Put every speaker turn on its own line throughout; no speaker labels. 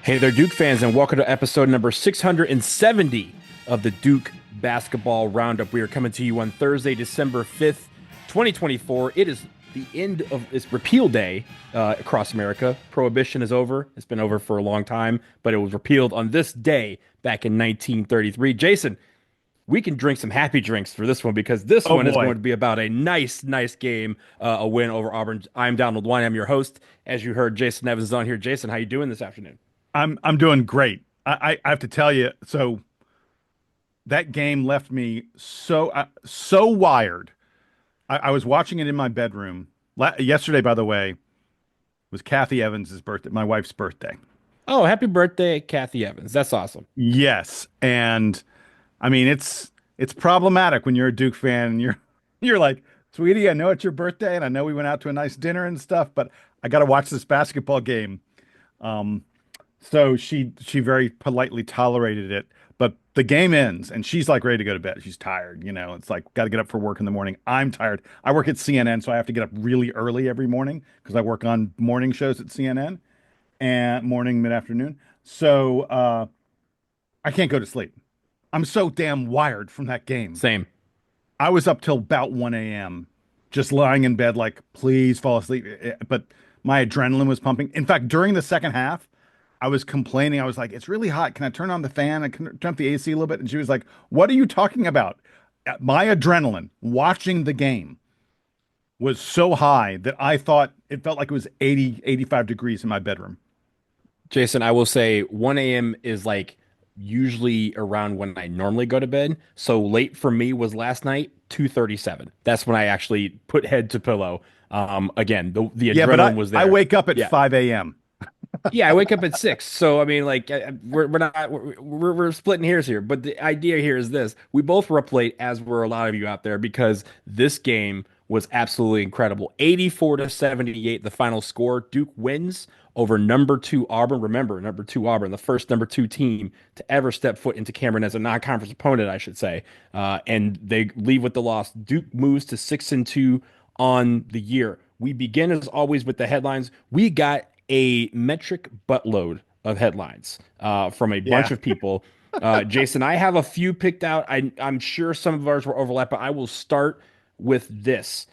Hey there, Duke fans, and welcome to episode number 670 of the Duke Basketball Roundup. We are coming to you on Thursday, December 5th, 2024. It is the end of its repeal day across America. Prohibition is over. It's been over for a long time, but it was repealed on this day back in 1933. Jason, we can drink some happy drinks for this one because this
Oh
one is
boy,
going to be about a nice game, a win over Auburn. I'm Donald Wine. I'm your host. As you heard, Jason Evans is on here. Jason, how you doing this afternoon?
I'm doing great. I have to tell you, so that game left me so wired. I was watching it in my bedroom yesterday. By the way, was Kathy Evans's birthday, my wife's birthday.
Oh, happy birthday, Kathy Evans. That's awesome.
Yes, and I mean it's problematic when you're a Duke fan and you're like, sweetie, I know it's your birthday, and I know we went out to a nice dinner and stuff, but I got to watch this basketball game. Um, So she very politely tolerated it, but the game ends and she's like ready to go to bed. She's tired, It's like got to get up for work in the morning. I'm tired. I work at CNN, so I have to get up really early every morning because I work on morning shows at CNN and morning, mid-afternoon. So I can't go to sleep. I'm so damn wired from that game.
Same.
I was up till about 1 a.m. just lying in bed, like, please fall asleep. But my adrenaline was pumping. In fact, during the second half, I was complaining. I was like, it's really hot. Can I turn on the fan? I can turn up the AC a little bit. And she was like, what are you talking about? My adrenaline watching the game was so high that I thought it felt like it was 80, 85 degrees in my bedroom.
Jason, I will say 1 a.m. is like usually around when I normally go to bed. So late for me was last night, 2:37. That's when I actually put head to pillow. Again, the
Yeah, but
adrenaline was
I
there.
wake up at
Yeah.
5 a.m.
Yeah, I wake up at 6. So I mean, like we're not we're splitting hairs here. But the idea here is this: we both were up late, as were a lot of you out there, because this game was absolutely incredible. 84 to 78, the final score. Duke wins over number two Auburn. Remember, number two Auburn, the first number two team to ever step foot into Cameron as a non-conference opponent, I should say. And they leave with the loss. Duke moves to 6-2 on the year. We begin as always with the headlines. We got a metric buttload of headlines from a bunch
Yeah.
of people. Jason, I have a few picked out. I'm sure some of ours were overlap, but I will start with this.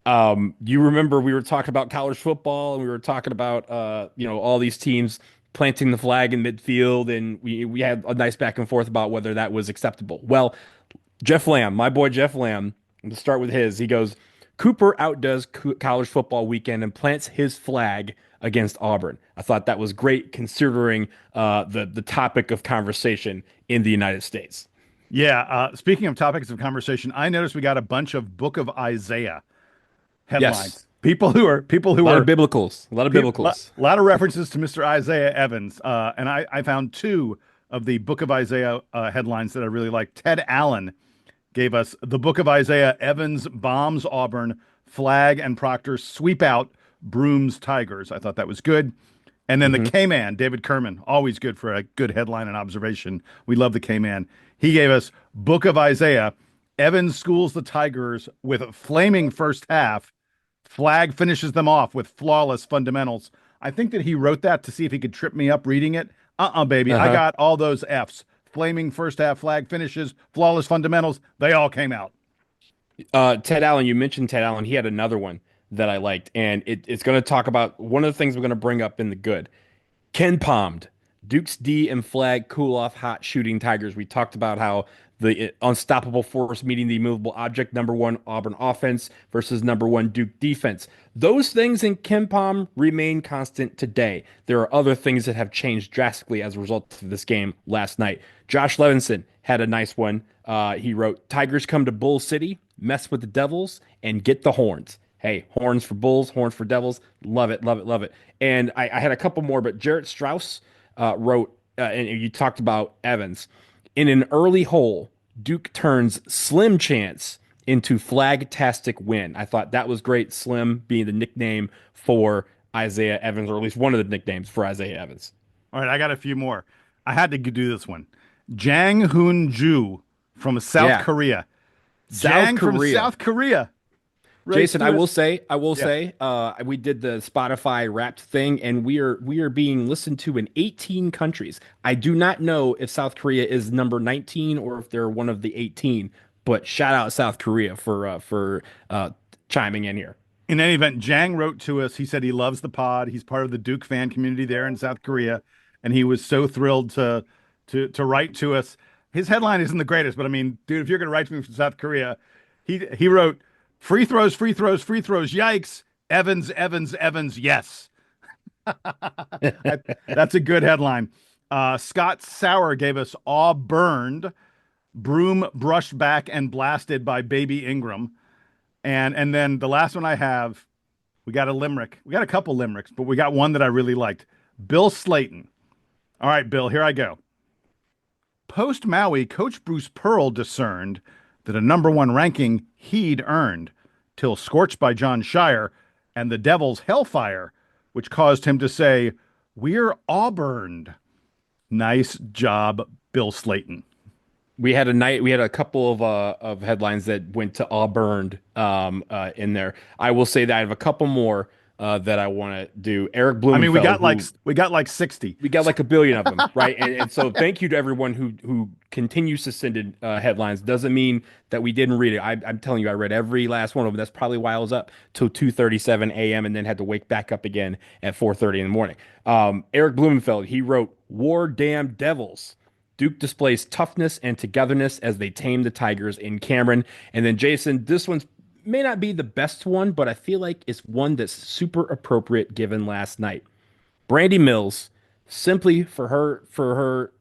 You remember we were talking about college football and we were talking about all these teams planting the flag in midfield, and we had a nice back and forth about whether that was acceptable. Well, Jeff Lamb, my boy Jeff Lamb, to start with his, he goes, Cooper outdoes college football weekend and plants his flag against Auburn. I thought that was great considering the topic of conversation in the United States.
Yeah. Speaking of topics of conversation, I noticed we got a bunch of Book of Isaiah
Yes,
headlines. People
a
who
lot of
are
biblicals, a lot of biblicals.
a lot of references to Mr. Isaiah Evans. And I found two of the Book of Isaiah headlines that I really like. Ted Allen gave us the Book of Isaiah: Evans bombs Auburn, Flagg and Proctor sweep out Brooms Tigers. I thought that was good. And then the
Hmm.
K-Man, David Kerman, always good for a good headline and observation. We love the K-Man. He gave us Book of Isaiah: Evans schools the Tigers with a flaming first half. Flagg finishes them off with flawless fundamentals. I think that he wrote that to see if he could trip me up reading it. Baby. I
Uh-huh.
got all those F's. Flaming first half, Flagg finishes, flawless fundamentals. They all came out.
Ted Allen, you mentioned Ted Allen. He had another one that I liked, and it's going to talk about one of the things we're going to bring up in the good. Ken Palmed, Duke's D and Flag cool off hot shooting Tigers. We talked about how the unstoppable force meeting the immovable object, number one Auburn offense versus number one Duke defense. Those things in Ken Palm remain constant today. There are other things that have changed drastically as a result of this game last night. Josh Levinson had a nice one. He wrote, Tigers come to Bull City, mess with the Devils, and get the horns. Hey, horns for Bulls, horns for Devils. Love it, love it, love it. And I had a couple more, but Jarrett Strauss wrote, and you talked about Evans. In an early hole, Duke turns slim chance into flag-tastic win. I thought that was great. Slim being the nickname for Isaiah Evans, or at least one of the nicknames for Isaiah Evans.
All right, I got a few more. I had to do this one. Jang Hoon Ju from South
Yeah,
Korea.
South
Jang from
Korea.
South Korea. Right
Jason,
to it.
I will
Yeah.
say, we did the Spotify Wrapped thing, and we are being listened to in 18 countries. I do not know if South Korea is number 19 or if they're one of the 18, but shout out South Korea for chiming in here.
In any event, Jang wrote to us. He said he loves the pod. He's part of the Duke fan community there in South Korea, and he was so thrilled to write to us. His headline isn't the greatest, but I mean, dude, if you're going to write to me from South Korea, he wrote free throws, free throws, free throws. Yikes! Evans, Evans, Evans. Yes, that's a good headline. Scott Sauer gave us all burned, broom brushed back and blasted by Baby Ingram. And then the last one I have, we got a limerick. We got a couple limericks, but we got one that I really liked. Bill Slayton. All right, Bill, here I go. Post Maui, Coach Bruce Pearl discerned that a number one ranking he'd earned, till scorched by John Shire and the Devil's hellfire, which caused him to say, "We're Auburned." Nice job, Bill Slayton.
We had a couple of headlines that went to Auburn in there. I will say that I have a couple more that I want to do. Eric
I mean,
Blumenfeld, who
we got like 60.
we got like a billion of them, right? And so thank you to everyone who continues to send in headlines. Doesn't mean that we didn't read it. I'm telling you, I read every last one of them. That's probably why I was up till 2:37 a.m. and then had to wake back up again at 4:30 in the morning. Eric Blumenfeld, he wrote, "War damn devils. Duke displays toughness and togetherness as they tame the Tigers in Cameron." And then Jason, this one's may not be the best one, but I feel like it's one that's super appropriate given last night. Brandy Mills, simply for her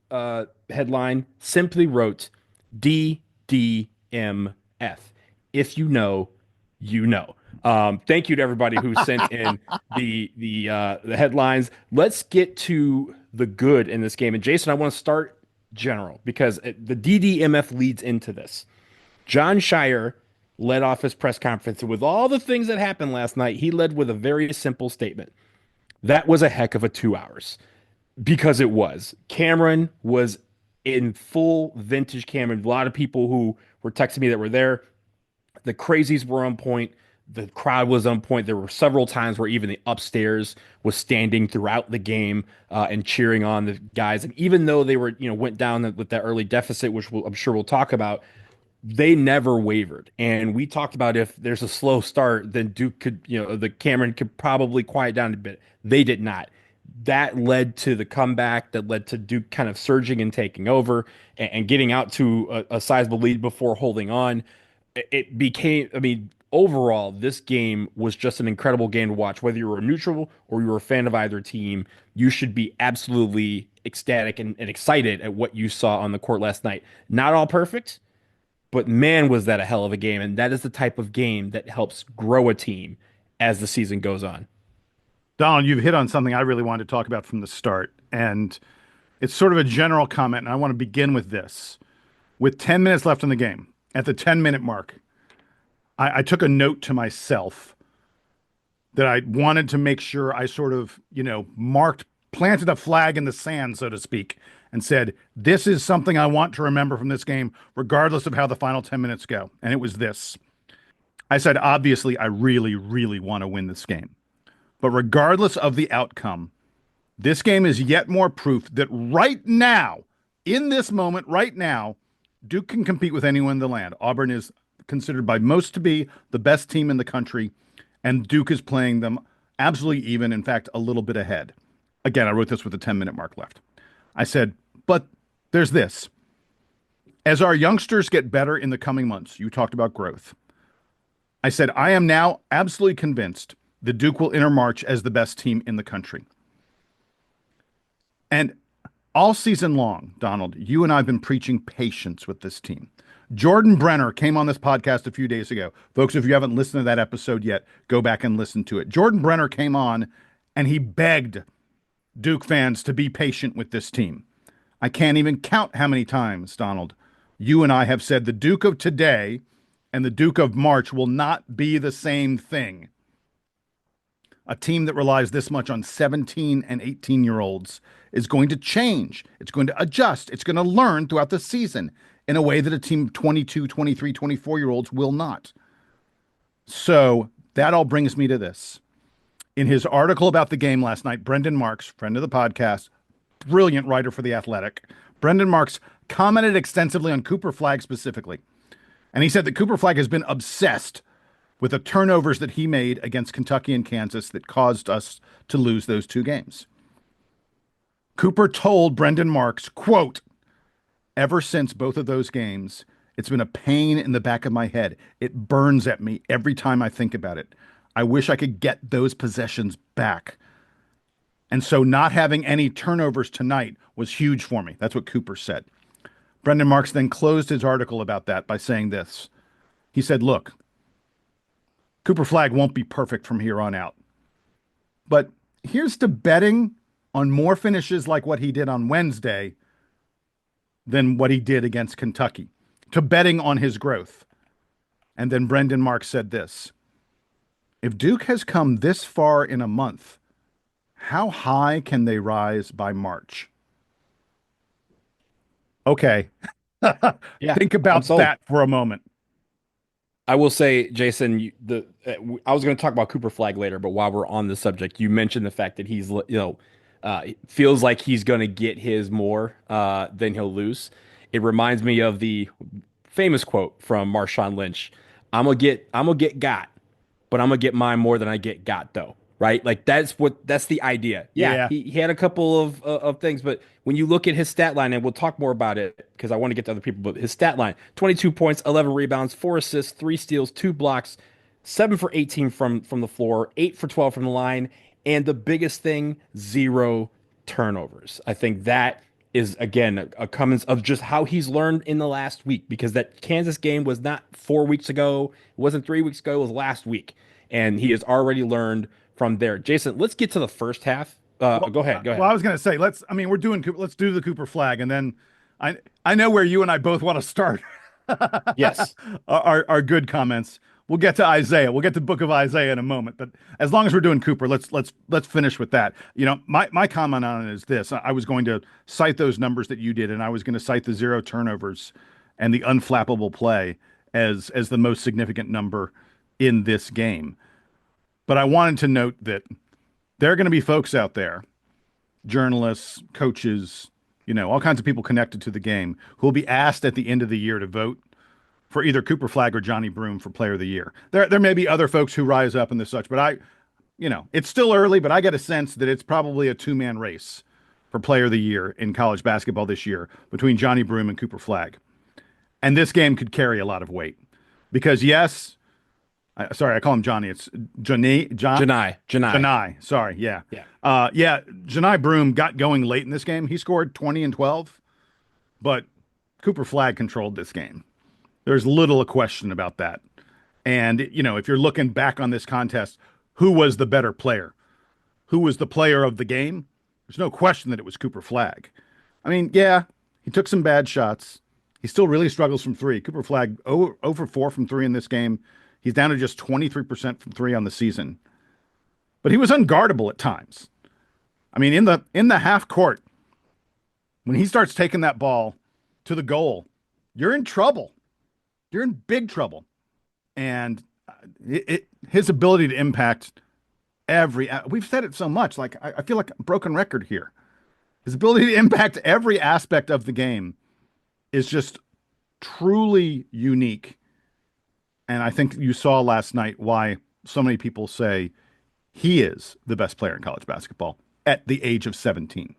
headline, simply wrote DDMF. If you know, you know. Thank you to everybody who sent in the headlines. Let's get to the good in this game. And Jason, I want to start general because the DDMF leads into this. John Shire led off his press conference, and with all the things that happened last night, he led with a very simple statement. That was a heck of a 2 hours because it was. Cameron was in full vintage Cameron. A lot of people who were texting me that were there. The crazies were on point. The crowd was on point. There were several times where even the upstairs was standing throughout the game and cheering on the guys. And even though they were, went down with that early deficit, which I'm sure we'll talk about, they never wavered. And we talked about if there's a slow start, then Duke could, the Cameron could probably quiet down a bit. They did not. That led to the comeback that led to Duke kind of surging and taking over and getting out to a sizable lead before holding on. It became, I mean, overall, this game was just an incredible game to watch. Whether you were a neutral or you were a fan of either team, you should be absolutely ecstatic and excited at what you saw on the court last night. Not all perfect, but man, was that a hell of a game. And that is the type of game that helps grow a team as the season goes on.
Donald, you've hit on something I really wanted to talk about from the start. And it's sort of a general comment. And I want to begin with this. With 10 minutes left in the game, at the 10-minute mark, I took a note to myself that I wanted to make sure I sort of, planted a flag in the sand, so to speak, and said, this is something I want to remember from this game, regardless of how the final 10 minutes go. And it was this. I said, obviously, I really, really want to win this game. But regardless of the outcome, this game is yet more proof that right now, in this moment, right now, Duke can compete with anyone in the land. Auburn is considered by most to be the best team in the country, and Duke is playing them absolutely even, in fact, a little bit ahead. Again, I wrote this with a 10-minute mark left. I said, but there's this. As our youngsters get better in the coming months, you talked about growth. I said, I am now absolutely convinced the Duke will enter March as the best team in the country. And all season long, Donald, you and I have been preaching patience with this team. Jordan Brenner came on this podcast a few days ago. Folks, if you haven't listened to that episode yet, go back and listen to it. Jordan Brenner came on and he begged Duke fans to be patient with this team. I can't even count how many times, Donald, you and I have said the Duke of today and the Duke of March will not be the same thing. A team that relies this much on 17 and 18-year-olds is going to change. It's going to adjust. It's going to learn throughout the season in a way that a team of 22, 23, 24-year-olds will not. So that all brings me to this. In his article about the game last night, Brendan Marks, friend of the podcast, brilliant writer for The Athletic, Brendan Marks commented extensively on Cooper Flagg specifically. And he said that Cooper Flagg has been obsessed with the turnovers that he made against Kentucky and Kansas that caused us to lose those two games. Cooper told Brendan Marks, quote, ever since both of those games, it's been a pain in the back of my head. It burns at me every time I think about it. I wish I could get those possessions back. And so not having any turnovers tonight was huge for me. That's what Cooper said. Brendan Marks then closed his article about that by saying this. He said, look, Cooper Flagg won't be perfect from here on out. But here's to betting on more finishes like what he did on Wednesday than what he did against Kentucky, to betting on his growth. And then Brendan Marks said this. If Duke has come this far in a month, how high can they rise by March? Okay.
Yeah,
Think
I'm
about
sold.
that for a moment.
I will say, Jason, I was going to talk about Cooper Flag later, but while we're on the subject, you mentioned the fact that feels like he's going to get his more than he'll lose. It reminds me of the famous quote from Marshawn Lynch: I'm gonna get got, but I'm gonna get mine more than I get got though." Right? Like that's the idea. Yeah,
Yeah.
he had a couple of things, but when you look at his stat line, and we'll talk more about it because I want to get to other people, but his stat line: 22 points, 11 rebounds, 4 assists, 3 steals, 2 blocks, 7 for 18 from the floor, 8 for 12 from the line, and the biggest thing, 0 turnovers. I think that is again a Cummins of just how he's learned in the last week, because that Kansas game was not 4 weeks ago, it wasn't 3 weeks ago, it was last week, and he has already learned from there. Jason, let's get to the first half.
Well,
Go ahead, go
well,
ahead.
I was going to say, let's do the Cooper Flag. And then I know where you and I both want to start
Yes.
our good comments. We'll get to Isaiah. We'll get to Book of Isaiah in a moment. But as long as we're doing Cooper, let's finish with that. You know, my comment on it is this. I was going to cite those numbers that you did, and I was going to cite the 0 turnovers and the unflappable play as the most significant number in this game. But I wanted to note that there are going to be folks out there, journalists, coaches, all kinds of people connected to the game who will be asked at the end of the year to vote for either Cooper Flagg or Johnny Broome for Player of the Year. There may be other folks who rise up and the such, but it's still early, but I get a sense that it's probably a two-man race for Player of the Year in college basketball this year between Johnny Broome and Cooper Flagg. And this game could carry a lot of weight because yes, sorry, I call him Johnny. It's
Janai.
Janai. Sorry, yeah.
Yeah.
Yeah, Janai Broome got going late in this game. He scored 20 and 12, but Cooper Flagg controlled this game. There's little a question about that. And, if you're looking back on this contest, who was the better player? Who was the player of the game? There's no question that it was Cooper Flagg. I mean, yeah, he took some bad shots. He still really struggles from three. Cooper Flagg 0 for 4 from three in this game. He's down to just 23% from three on the season. But he was unguardable at times. I mean, in the half court, when he starts taking that ball to the goal, you're in trouble. You're in big trouble. And his ability to impact we've said it so much, like I feel like a broken record here. His ability to impact every aspect of the game is just truly unique. And I think you saw last night why so many people say he is the best player in college basketball at the age of 17.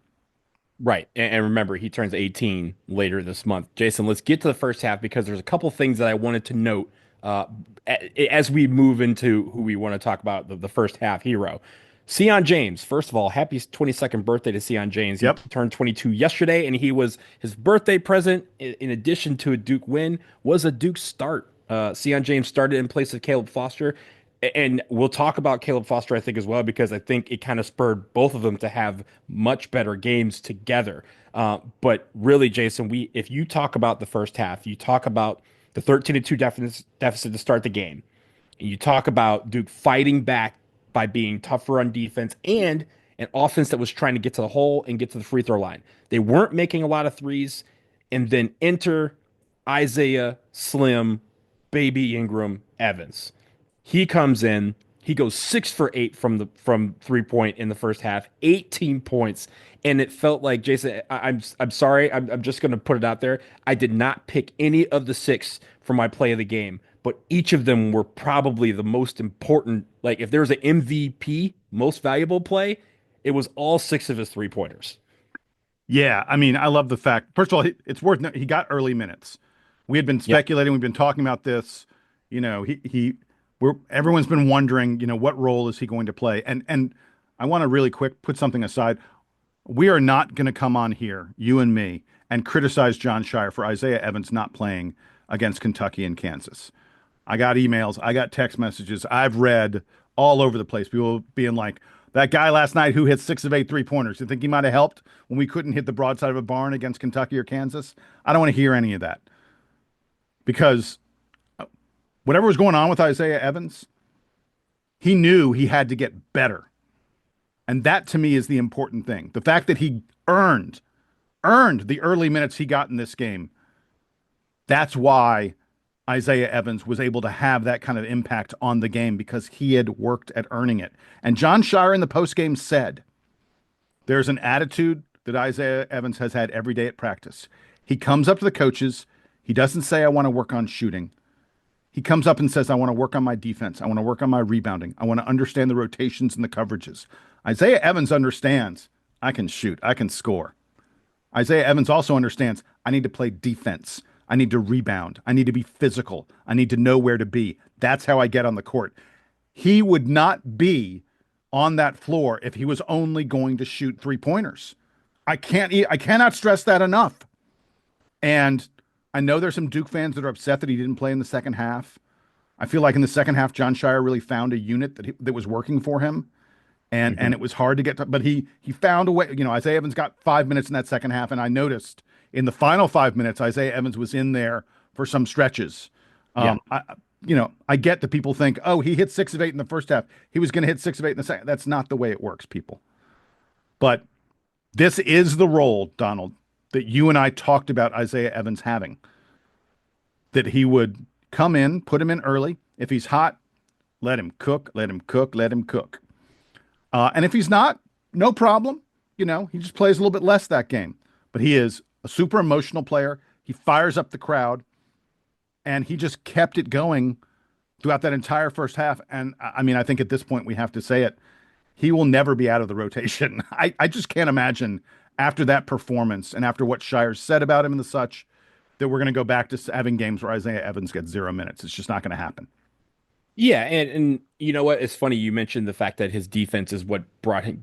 Right. And remember, he turns 18 later this month. Jason, let's get to the first half because there's a couple things that I wanted to note as we move into who we want to talk about, the first half hero. Sion James, first of all, happy 22nd birthday to Sion James. He
Yep.
turned 22 yesterday, and his birthday present, in addition to a Duke win, was a Duke start. Sion James started in place of Caleb Foster. And we'll talk about Caleb Foster, I think, as well, because I think it kind of spurred both of them to have much better games together. But really, Jason, if you talk about the first half, you talk about the 13-2 deficit to start the game, and you talk about Duke fighting back by being tougher on defense and an offense that was trying to get to the hole and get to the free throw line. They weren't making a lot of threes, and then enter Isaiah, Slim, Baby Ingram, Evans. He comes in, he goes 6 for 8 from 3 point in the first half, 18 points. And it felt like Jason, I'm sorry, I'm just gonna put it out there. I did not pick any of the six for my play of the game, but each of them were probably the most important. Like if there's an MVP, most valuable play, it was all six of his 3 pointers.
Yeah, I mean, I love the fact. First of all, it's worth he got early minutes. We had been
Yep.
speculating, we've been talking about this. We're everyone's been wondering, what role is he going to play? And I want to really quick put something aside. We are not going to come on here, you and me, and criticize John Shire for Isaiah Evans not playing against Kentucky and Kansas. I got emails, I got text messages, I've read all over the place. People being like, that guy last night who hit 6 of 8 3-pointers, you think he might have helped when we couldn't hit the broadside of a barn against Kentucky or Kansas? I don't want to hear any of that because whatever was going on with Isaiah Evans, he knew he had to get better. And that to me is the important thing. The fact that he earned the early minutes he got in this game. That's why Isaiah Evans was able to have that kind of impact on the game because he had worked at earning it. And John Shire in the postgame said, there's an attitude that Isaiah Evans has had every day at practice. He comes up to the coaches. He doesn't say, I want to work on shooting. He comes up and says, I want to work on my defense. I want to work on my rebounding. I want to understand the rotations and the coverages. Isaiah Evans understands I can shoot. I can score. Isaiah Evans also understands I need to play defense. I need to rebound. I need to be physical. I need to know where to be. That's how I get on the court. He would not be on that floor if he was only going to shoot 3-pointers. I cannot stress that enough. And I know there's some Duke fans that are upset that he didn't play in the second half. I feel like in the second half, John Shire really found a unit that was working for him. And it was hard to get to, but he found a way. Isaiah Evans got 5 minutes in that second half, and I noticed in the final 5 minutes, Isaiah Evans was in there for some stretches.
Yeah.
I get that people think, oh, he hit 6 of 8 in the first half. He was going to hit 6 of 8 in the second. That's not the way it works, people. But this is the role, Donald, that you and I talked about Isaiah Evans having. That he would come in, put him in early. If he's hot, let him cook, let him cook, let him cook. And if he's not, no problem. He just plays a little bit less that game. But he is a super emotional player. He fires up the crowd. And he just kept it going throughout that entire first half. And I mean, I think at this point we have to say it. He will never be out of the rotation. I just can't imagine after that performance and after what Shire said about him and the such that we're going to go back to having games where Isaiah Evans gets 0 minutes. It's just not going to happen.
Yeah, and you know what? It's funny you mentioned the fact that his defense is what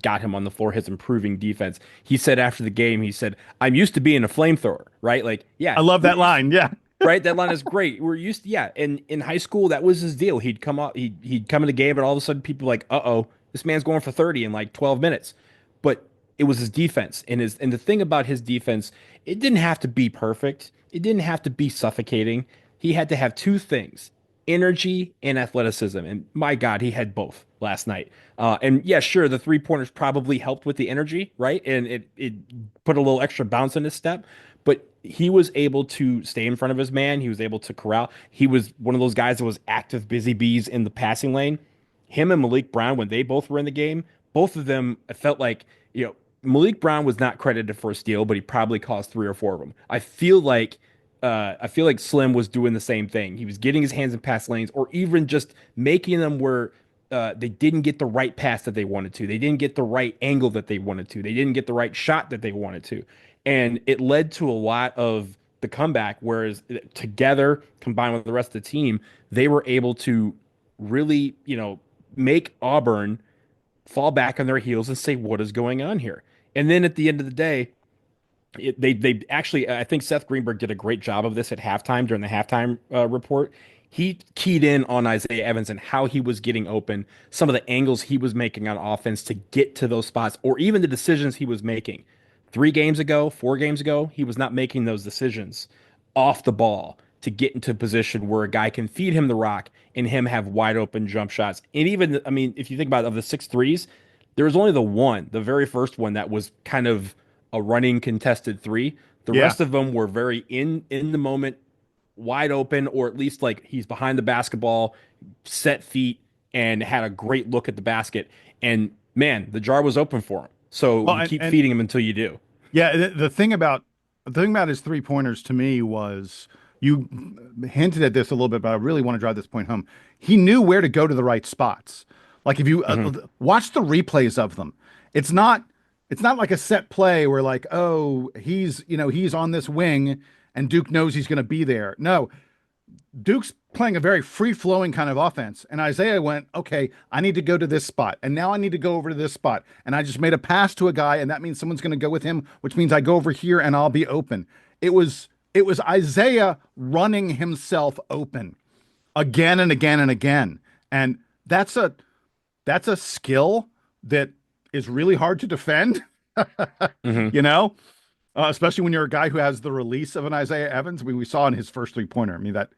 got him on the floor, his improving defense. He said after the game, he said, "I'm used to being a flamethrower," right? Like,
I
yeah,
love that line. Yeah.
right. That line is great. We're used to, yeah. And in high school, that was his deal. He'd come out, he'd come in the game, and all of a sudden, people were like, "Uh-oh, this man's going for 30 in like 12 minutes." But it was his defense, and the thing about his defense, it didn't have to be perfect. It didn't have to be suffocating. He had to have two things: energy and athleticism. And my God, he had both last night. And yeah, sure, the 3 pointers probably helped with the energy, right? And it put a little extra bounce in his step. But he was able to stay in front of his man. He was able to corral. He was one of those guys that was active busy bees in the passing lane. Him and Maliq Brown, when they both were in the game, both of them, it felt like, Maliq Brown was not credited for a steal, but he probably caused three or four of them. I feel like Slim was doing the same thing. He was getting his hands in pass lanes, or even just making them where they didn't get the right pass that they wanted to. They didn't get the right angle that they wanted to. They didn't get the right shot that they wanted to, and it led to a lot of the comeback. Whereas together, combined with the rest of the team, they were able to really, make Auburn fall back on their heels and say, "What is going on here?" And then at the end of the day, they actually, I think Seth Greenberg did a great job of this at halftime during the halftime report. He keyed in on Isaiah Evans and how he was getting open, some of the angles he was making on offense to get to those spots, or even the decisions he was making. 3 games ago, 4 games ago, he was not making those decisions off the ball to get into a position where a guy can feed him the rock and him have wide open jump shots. And even, I mean, if you think about it, of the 6 threes, there was only the very first one that was kind of a running contested three. The
Yeah.
rest of them were very in the moment, wide open, or at least like he's behind the basketball, set feet and had a great look at the basket. And man, the jar was open for him. So
Well,
you keep feeding him until you do.
yeah, the thing about his 3 pointers to me was you hinted at this a little bit, but I really want to drive this point home. He knew where to go to the right spots. Like if you
Hmm.
watch the replays of them, it's not it's not like a set play where like, oh, he's on this wing and Duke knows he's going to be there. No, Duke's playing a very free flowing kind of offense. And Isaiah went, okay, I need to go to this spot. And now I need to go over to this spot. And I just made a pass to a guy, and that means someone's going to go with him, which means I go over here and I'll be open. It was Isaiah running himself open again and again and again. And that's a skill that is really hard to defend,
Hmm.
you know? Especially when you're a guy who has the release of an Isaiah Evans. I mean, we saw in his first 3 pointer. I mean, that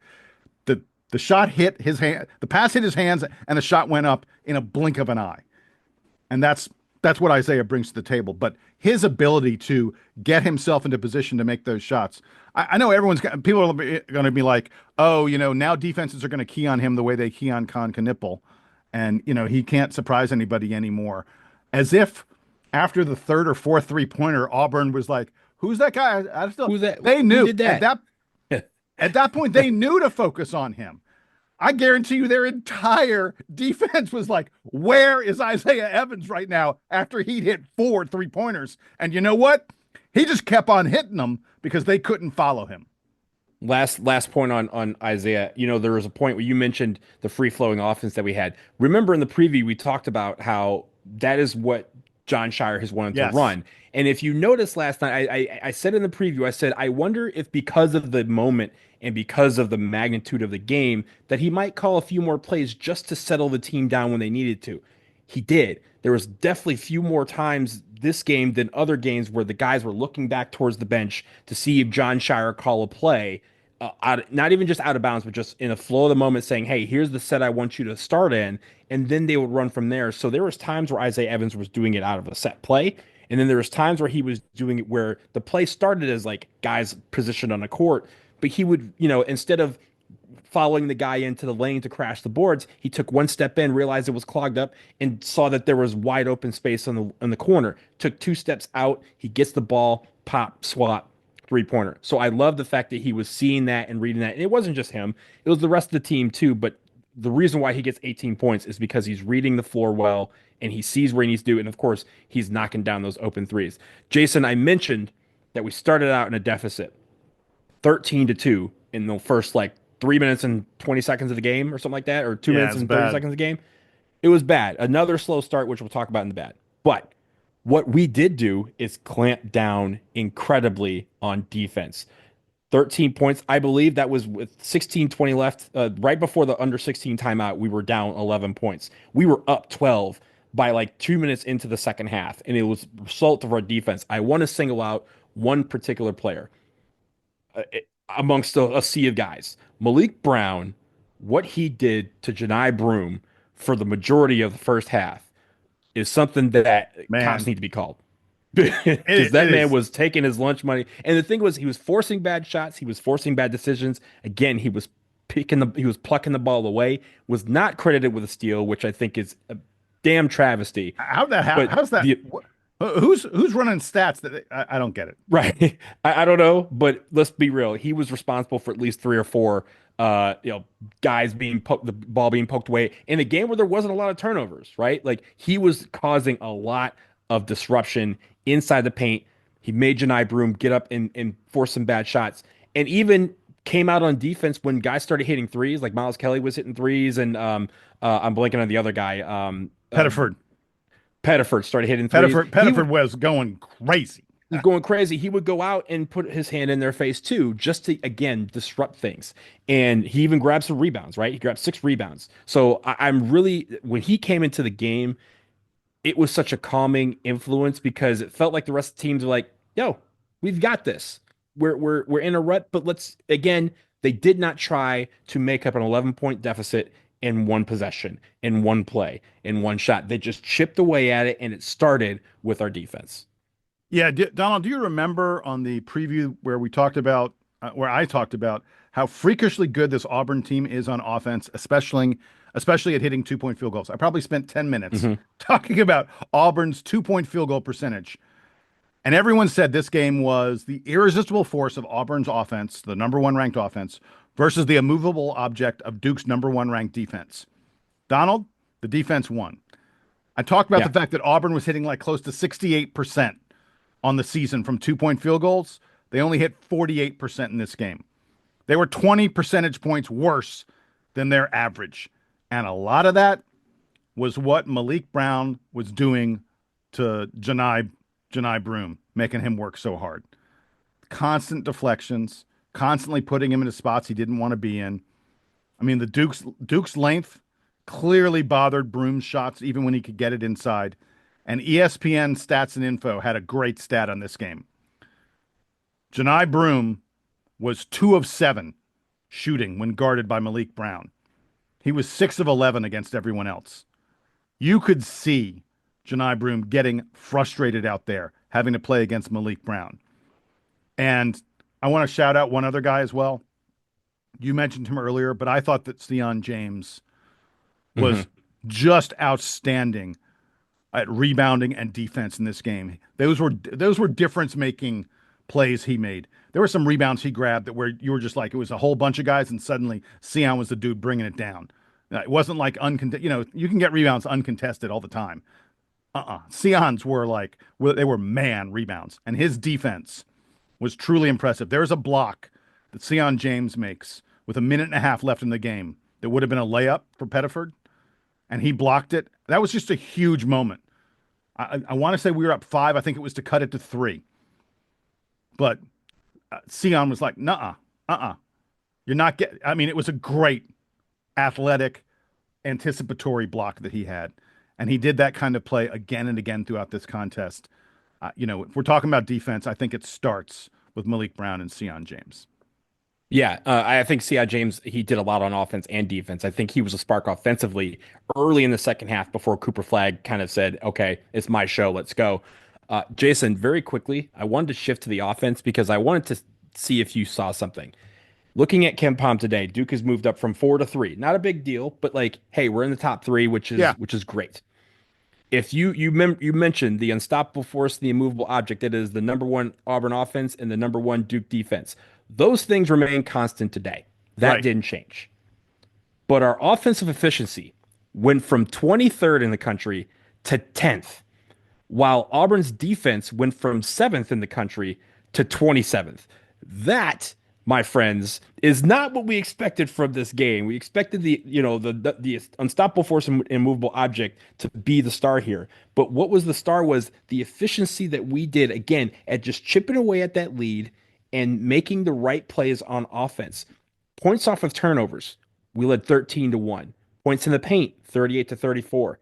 the the shot hit his hand, the pass hit his hands, and the shot went up in a blink of an eye. And that's what Isaiah brings to the table. But his ability to get himself into position to make those shots. I know people are going to be like, oh, now defenses are going to key on him the way they key on Con Knipple, and he can't surprise anybody anymore. As if after the third or fourth 3 pointer, Auburn was like, who's that guy? I still
Who's that?
They
Who
knew
did
at
that?
that point they knew to focus on him. I guarantee you their entire defense was like, where is Isaiah Evans right now after he'd hit 4 3 pointers? And you know what? He just kept on hitting them because they couldn't follow him.
Last point on Isaiah. There was a point where you mentioned the free flowing offense that we had. Remember in the preview we talked about how that is what John Shire has wanted to
Yes.
run. And if you noticed last night, I said in the preview, I said I wonder if because of the moment and because of the magnitude of the game that he might call a few more plays just to settle the team down when they needed to. He did. There was definitely few more times this game than other games where the guys were looking back towards the bench to see if John Shire call a play not even just out of bounds, but just in a flow of the moment saying, hey, here's the set I want you to start in. And then they would run from there. So there was times where Isaiah Evans was doing it out of a set play. And then there was times where he was doing it where the play started as like guys positioned on a court, but he would, instead of following the guy into the lane to crash the boards, he took one step in, realized it was clogged up, and saw that there was wide open space on the corner. Took 2 steps out, he gets the ball, pop, swat, 3 pointer. So I love the fact that he was seeing that and reading that. And it wasn't just him, it was the rest of the team too. But the reason why he gets 18 points is because he's reading the floor well and he sees where he needs to do it. And of course, he's knocking down those open threes. Jason, I mentioned that we started out in a deficit 13-2 in the first like 3 minutes and 20 seconds of the game or something like that, or two
Yeah,
minutes
it's
and 30
bad.
seconds of the game. It was bad. Another slow start, which we'll talk about in the bad. But what we did do is clamp down incredibly on defense. 13 points. I believe that was with 16:20 left. Right before the under 16 timeout, we were down 11 points. We were up 12 by like 2 minutes into the second half, and it was a result of our defense. I want to single out one particular player amongst a sea of guys. Maliq Brown, what he did to Janai Broom for the majority of the first half is something that cops
Man,
need to be called. Because
it
that man
is.
was taking his lunch money. And the thing was, he was forcing bad shots. He was forcing bad decisions. Again, he was plucking the ball away, was not credited with a steal, which I think is a damn travesty.
How'd that happen?
But
How's that?
the
Who's running stats that I don't get it.
Right. I don't know, but let's be real. He was responsible for at least three or four guys being poked, the ball being poked away in a game where there wasn't a lot of turnovers, right? Like he was causing a lot of disruption inside the paint. He made Janai Broom get up and force some bad shots. And even came out on defense when guys started hitting threes, like Miles Kelly was hitting threes, and I'm blanking on the other guy.
Pettiford.
Pettiford started hitting threes.
Pettiford was going crazy.
He's going crazy. He would go out and put his hand in their face too, just to again disrupt things. And he even grabbed some rebounds, right? He grabbed 6 rebounds. So I'm really when he came into the game, it was such a calming influence because it felt like the rest of the teams were like, "Yo, we've got this. We're in a rut, but let's again." They did not try to make up an 11-point deficit in one possession, in one play, in one shot. They just chipped away at it, and it started with our defense.
Yeah, Donald, do you remember on the preview where we talked about where I talked about how freakishly good this Auburn team is on offense, especially at hitting 2-point field goals. I probably spent 10 minutes
Hmm.
talking about Auburn's 2-point field goal percentage. And everyone said this game was the irresistible force of Auburn's offense, the number one ranked offense, versus the immovable object of Duke's number one ranked defense. Donald, the defense won. I talked about the
Yeah.
fact that Auburn was hitting like close to 68% on the season from 2-point field goals. They only hit 48% in this game. They were 20 percentage points worse than their average. And a lot of that was what Maliq Brown was doing to Janai Broome, making him work so hard. Constant deflections, constantly putting him into spots he didn't want to be in. I mean, the Duke's length clearly bothered Broome's shots even when he could get it inside. And ESPN Stats and Info had a great stat on this game. Janai Broome was 2 of 7 shooting when guarded by Maliq Brown. He was 6 of 11 against everyone else. You could see Janai Broome getting frustrated out there, having to play against Maliq Brown. And I want to shout out one other guy as well. You mentioned him earlier, but I thought that Sion James
Hmm.
was just outstanding at rebounding and defense in this game. Those were difference making plays he made. There were some rebounds he grabbed that where you were just like it was a whole bunch of guys, and suddenly Sion was the dude bringing it down. It wasn't like uncontested. You can get rebounds uncontested all the time. Sion's were they were man rebounds, and his defense was truly impressive. There's a block that Sion James makes with a minute and a half left in the game that would have been a layup for Pettiford, and he blocked it. That was just a huge moment. I want to say we were up 5. I think it was to cut it to 3. But Sion was like, "Nuh-uh, you're not getting." I mean, it was a great athletic, anticipatory block that he had, and he did that kind of play again and again throughout this contest. If we're talking about defense, I think it starts with Maliq Brown and Sion James.
Yeah, I think C.I. James, he did a lot on offense and defense. I think he was a spark offensively early in the second half before Cooper Flagg kind of said, okay, it's my show, let's go. Jason, very quickly, I wanted to shift to the offense because I wanted to see if you saw something. Looking at Ken Palm today, Duke has moved up from 4 to 3. Not a big deal, but like, hey, we're in the top 3, which is
Yeah,
great. If you mentioned the unstoppable force, the immovable object, that is the number one Auburn offense and the number one Duke defense. Those things remain constant today. That
right.
didn't change. But our offensive efficiency went from 23rd in the country to 10th, while Auburn's defense went from 7th in the country to 27th. That, my friends, is not what we expected from this game. We expected the unstoppable force and immovable object to be the star here. But what was the star was the efficiency that we did again at just chipping away at that lead and making the right plays on offense. Points off of turnovers, we led 13-1. Points in the paint, 38-34.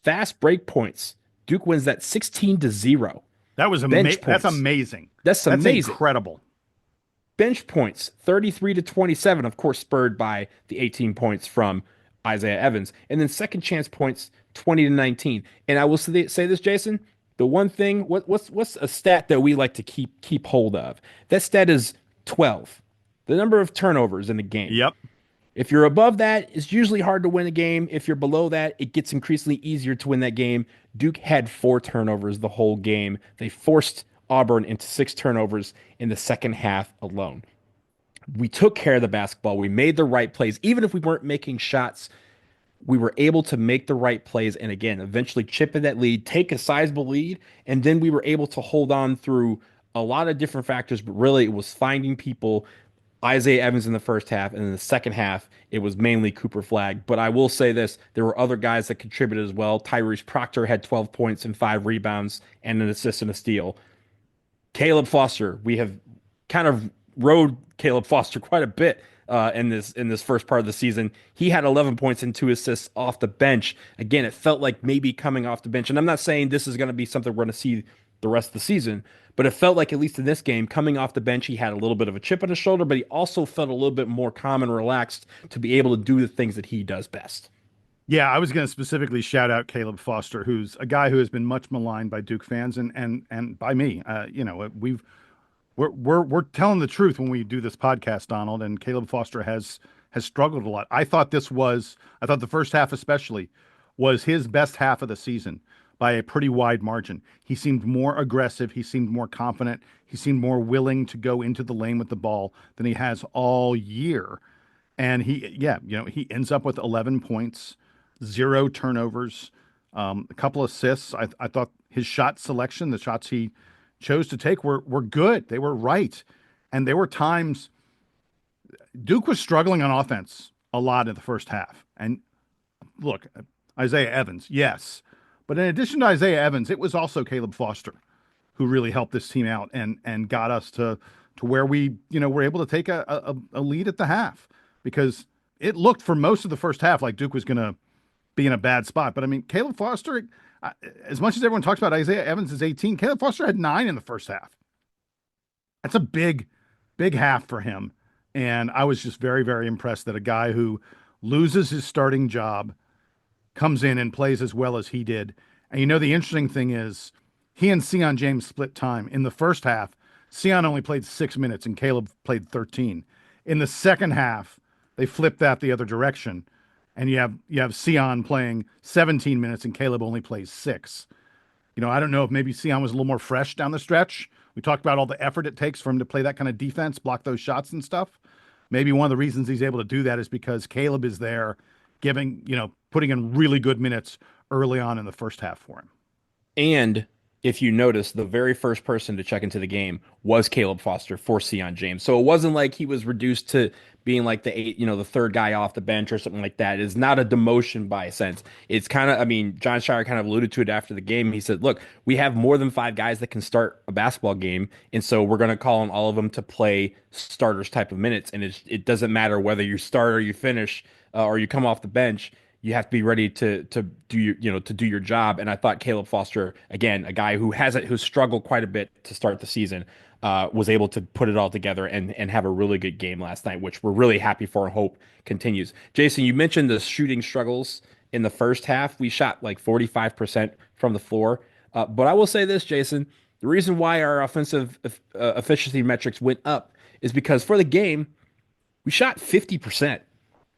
Fast break points, Duke wins that 16-0.
That was
Bench
That's
points.
amazing.
That's
That's
amazing.
incredible.
Bench points, 33-27, of course, spurred by the 18 points from Isaiah Evans. And then second chance points, 20-19. And I will say this, Jason, the one thing, what's a stat that we like to keep hold of? That stat is 12, the number of turnovers in the game.
Yep.
If you're above that, it's usually hard to win a game. If you're below that, it gets increasingly easier to win that game. Duke had 4 turnovers the whole game. They forced Auburn into 6 turnovers in the second half alone. We took care of the basketball. We made the right plays. Even if we weren't making shots, we were able to make the right plays and again, eventually chip in that lead, take a sizable lead, and then we were able to hold on through a lot of different factors, but really it was finding people. Isaiah Evans in the first half, and in the second half, it was mainly Cooper Flagg. But I will say this, there were other guys that contributed as well. Tyrese Proctor had 12 points and 5 rebounds and an assist and a steal. Caleb Foster, we have kind of rode Caleb Foster quite a bit in this first part of the season. He had 11 points and 2 assists off the bench. Again, it felt like maybe coming off the bench, and I'm not saying this is going to be something we're going to see the rest of the season, but it felt like at least in this game, coming off the bench, he had a little bit of a chip on his shoulder, but he also felt a little bit more calm and relaxed to be able to do the things that he does best.
Yeah, I was going to specifically shout out Caleb Foster, who's a guy who has been much maligned by Duke fans and by me. We're telling the truth when we do this podcast, Donald, and Caleb Foster has struggled a lot. I thought the first half especially was his best half of the season by a pretty wide margin. He seemed more aggressive, he seemed more confident, he seemed more willing to go into the lane with the ball than he has all year. And he ends up with 11 points, zero turnovers, a couple assists. I thought his shot selection, the shots he chose to take were good. They were right. And there were times Duke was struggling on offense a lot in the first half. And look, Isaiah Evans, yes. But in addition to Isaiah Evans, it was also Caleb Foster who really helped this team out and got us to where we, were able to take a lead at the half, because it looked for most of the first half like Duke was going to be in a bad spot. But I mean, Caleb Foster, as much as everyone talks about Isaiah Evans is 18, Caleb Foster had 9 in the first half. That's a big, big half for him. And I was just very, very impressed that a guy who loses his starting job comes in and plays as well as he did. And the interesting thing is he and Sion James split time. In the first half, Sion only played 6 minutes and Caleb played 13. In the second half, they flipped that the other direction. And you have Sion playing 17 minutes and Caleb only plays 6. I don't know if maybe Sion was a little more fresh down the stretch. We talked about all the effort it takes for him to play that kind of defense, block those shots and stuff. Maybe one of the reasons he's able to do that is because Caleb is there putting in really good minutes early on in the first half for him.
And if you notice, the very first person to check into the game was Caleb Foster for Sion James. So it wasn't like he was reduced to being like the third guy off the bench or something like that. It's not a demotion by a sense. It's kind of, I mean, John Shire kind of alluded to it after the game. He said, look, we have more than 5 guys that can start a basketball game. And so we're going to call on all of them to play starters type of minutes. And it doesn't matter whether you start or you finish or you come off the bench. You have to be ready to do to do your job. And I thought Caleb Foster, again, a guy who's struggled quite a bit to start the season, was able to put it all together and have a really good game last night, which we're really happy for and hope continues. Jason, you mentioned the shooting struggles in the first half. We shot like 45% from the floor. But I will say this, Jason, the reason why our offensive efficiency metrics went up is because for the game, we shot 50%.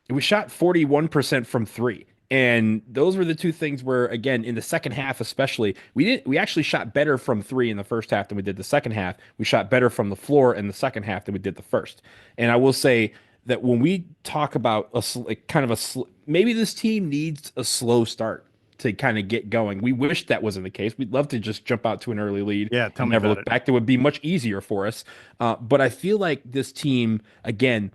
We shot 41% from 3. And those were the two things where, again, in the second half, especially, we actually shot better from 3 in the first half than we did the second half. We shot better from the floor in the second half than we did the first. And I will say that when we talk about maybe this team needs a slow start to kind of get going. We wish that wasn't the case. We'd love to just jump out to an early lead
Yeah, tell
and
me
never
about
look
it.
back. That would be much easier for us. But I feel like this team, again,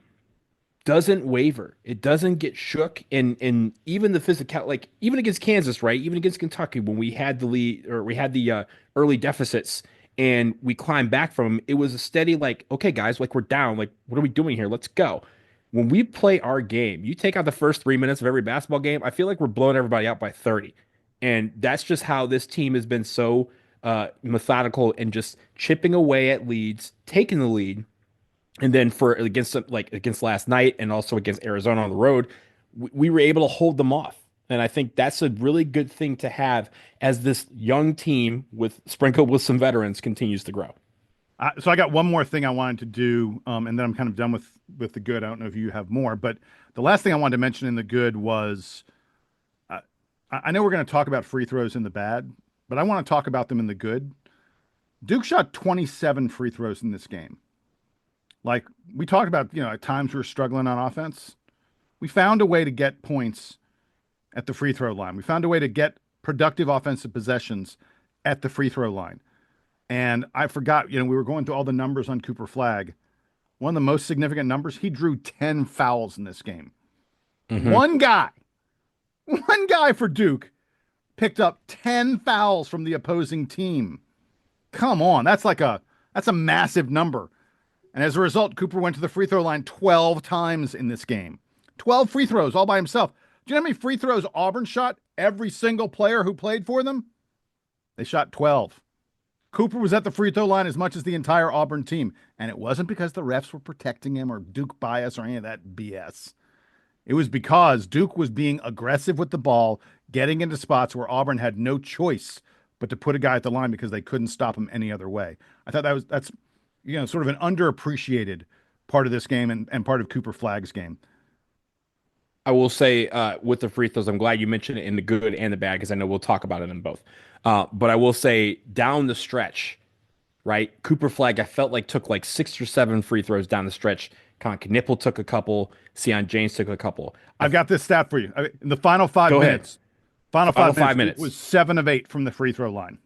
doesn't waver. It doesn't get shook. And even the physical, like even against Kansas, right? Even against Kentucky, when we had the lead or we had the early deficits and we climbed back from them, it was a steady, like, okay, guys, like we're down. Like, what are we doing here? Let's go. When we play our game, you take out the first 3 minutes of every basketball game, I feel like we're blowing everybody out by 30. And that's just how this team has been so methodical and just chipping away at leads, taking the lead, and then for against last night and also against Arizona on the road, we were able to hold them off. And I think that's a really good thing to have as this young team with sprinkled with some veterans continues to grow.
So I got one more thing I wanted to do, and then I'm kind of done with the good. I don't know if you have more, but the last thing I wanted to mention in the good was I know we're going to talk about free throws in the bad, but I want to talk about them in the good. Duke shot 27 free throws in this game. Like we talked about, at times we were struggling on offense. We found a way to get points at the free throw line. We found a way to get productive offensive possessions at the free throw line. And I forgot, we were going through all the numbers on Cooper Flagg. One of the most significant numbers, he drew 10 fouls in this game.
Mm-hmm.
One guy for Duke picked up 10 fouls from the opposing team. Come on, that's a massive number. And as a result, Cooper went to the free throw line 12 times in this game. 12 free throws all by himself. Do you know how many free throws Auburn shot? Every single player who played for them? They shot 12. Cooper was at the free throw line as much as the entire Auburn team. And it wasn't because the refs were protecting him or Duke bias or any of that BS. It was because Duke was being aggressive with the ball, getting into spots where Auburn had no choice but to put a guy at the line because they couldn't stop him any other way. I thought sort of an underappreciated part of this game and part of Cooper Flagg's game.
I will say with the free throws, I'm glad you mentioned it in the good and the bad because I know we'll talk about it in both. But I will say down the stretch, right? Cooper Flagg, I felt like took like 6 or 7 free throws down the stretch. Con Knipple took a couple. Sion James took a couple.
I've got this stat for you. In the final five
Go ahead.
minutes, final
Final
five
five
minutes, it was
minutes.
7 of 8 from the free throw line.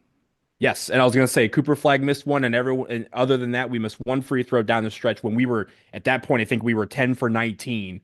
Yes, and I was gonna say Cooper Flagg missed one, and everyone. And other than that, we missed one free throw down the stretch when we were at that point. I think we were 10 for 19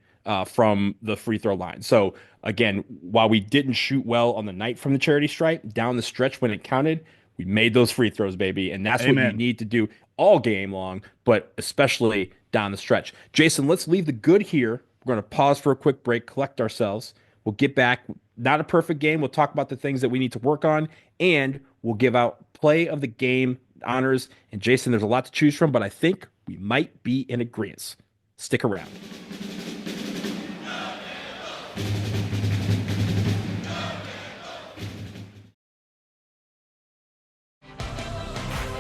from the free throw line. So again, while we didn't shoot well on the night from the charity stripe, down the stretch when it counted, we made those free throws, baby, and that's what you
Amen.
need to do all game long, but especially down the stretch. Jason, let's leave the good here. We're gonna pause for a quick break, collect ourselves. We'll get back. Not a perfect game. We'll talk about the things that we need to work on, and we'll give out play of the game honors. And Jason, there's a lot to choose from, but I think we might be in agreement. Stick around.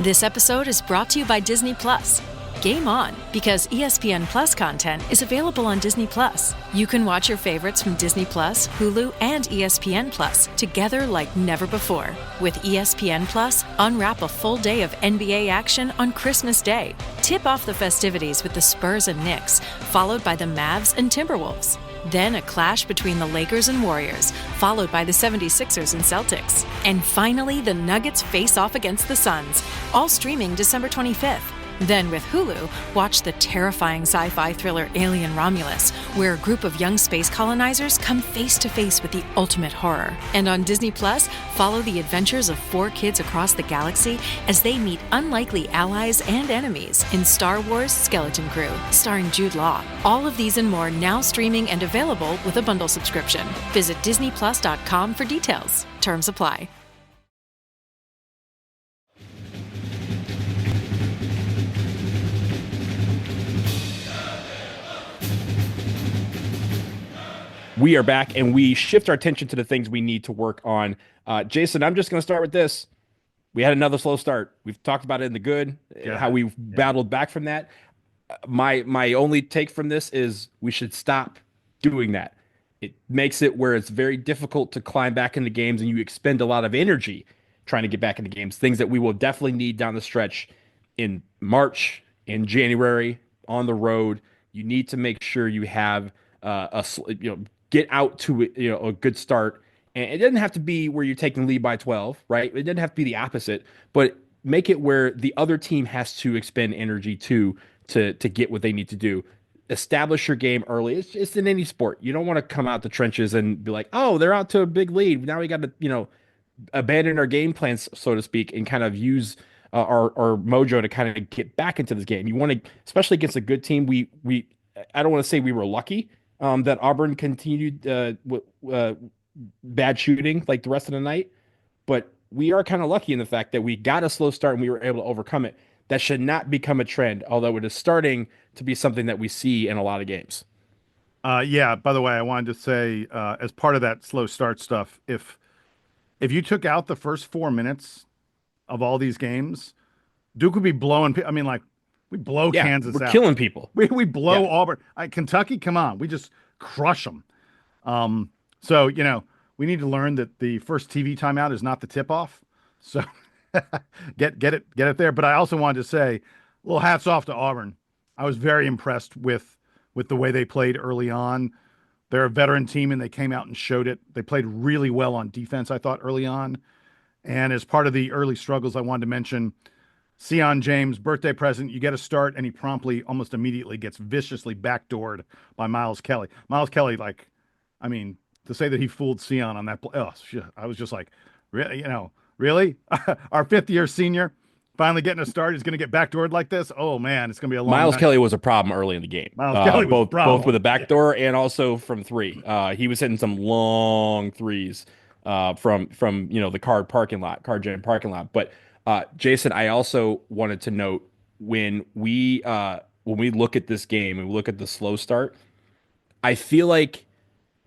This episode is brought to you by Disney Plus. Game on, because ESPN Plus content is available on Disney Plus. You can watch your favorites from Disney Plus, Hulu, and ESPN Plus together like never before. With ESPN Plus, unwrap a full day of NBA action on Christmas Day. Tip off the festivities with the Spurs and Knicks, followed by the Mavs and Timberwolves. Then a clash between the Lakers and Warriors, followed by the 76ers and Celtics. And finally, the Nuggets face off against the Suns, all streaming December 25th. Then with Hulu, watch the terrifying sci-fi thriller Alien Romulus, where a group of young space colonizers come face to face with the ultimate horror. And on Disney Plus, follow the adventures of 4 kids across the galaxy as they meet unlikely allies and enemies in Star Wars Skeleton Crew, starring Jude Law. All of these and more now streaming and available with a bundle subscription. Visit disneyplus.com for details. Terms apply.
We are back and we shift our attention to the things we need to work on. Jason, I'm just going to start with this. We had another slow start. We've talked about it in the good, how we've battled back from that. My only take from this is we should stop doing that. It makes it where it's very difficult to climb back into games and you expend a lot of energy trying to get back into games. Things that we will definitely need down the stretch in March, in January, on the road. You need to make sure you have get out to a good start. And it doesn't have to be where you're taking lead by 12, right? It doesn't have to be the opposite, but make it where the other team has to expend energy to get what they need to do. Establish your game early. It's in any sport. You don't want to come out the trenches and be like, oh, they're out to a big lead. Now we got to, abandon our game plans, so to speak, and kind of use our mojo to kind of get back into this game. You want to, especially against a good team. I don't want to say we were lucky that Auburn continued bad shooting like the rest of the night, but we are kind of lucky in the fact that we got a slow start and we were able to overcome it. That should not become a trend, although it is starting to be something that we see in a lot of games.
Yeah, by the way, I wanted to say, as part of that slow start stuff, if you took out the first 4 minutes of all these games, Duke would be blowing. I mean, like, we blow Kansas
we're
out.
Killing people.
We blow Auburn. Kentucky, come on. We just crush them. So, we need to learn that the first TV timeout is not the tip-off. So get it there. But I also wanted to say, little hats off to Auburn. I was very impressed with the way they played early on. They're a veteran team, and they came out and showed it. They played really well on defense, I thought, early on. And as part of the early struggles, I wanted to mention Sion James, birthday present. You get a start, and he promptly, almost immediately, gets viciously backdoored by Miles Kelly. Miles Kelly, to say that he fooled Sion on that play, oh, shit. I was just like, really? Really? Our fifth-year senior finally getting a start is going to get backdoored like this? Oh, man, it's going to be a long
Miles
night.
Kelly was a problem early in the game.
Miles Kelly was
both with a backdoor and also from three. He was hitting some long threes from the Card Gym parking lot. But Jason, I also wanted to note when we look at this game and we look at the slow start, I feel like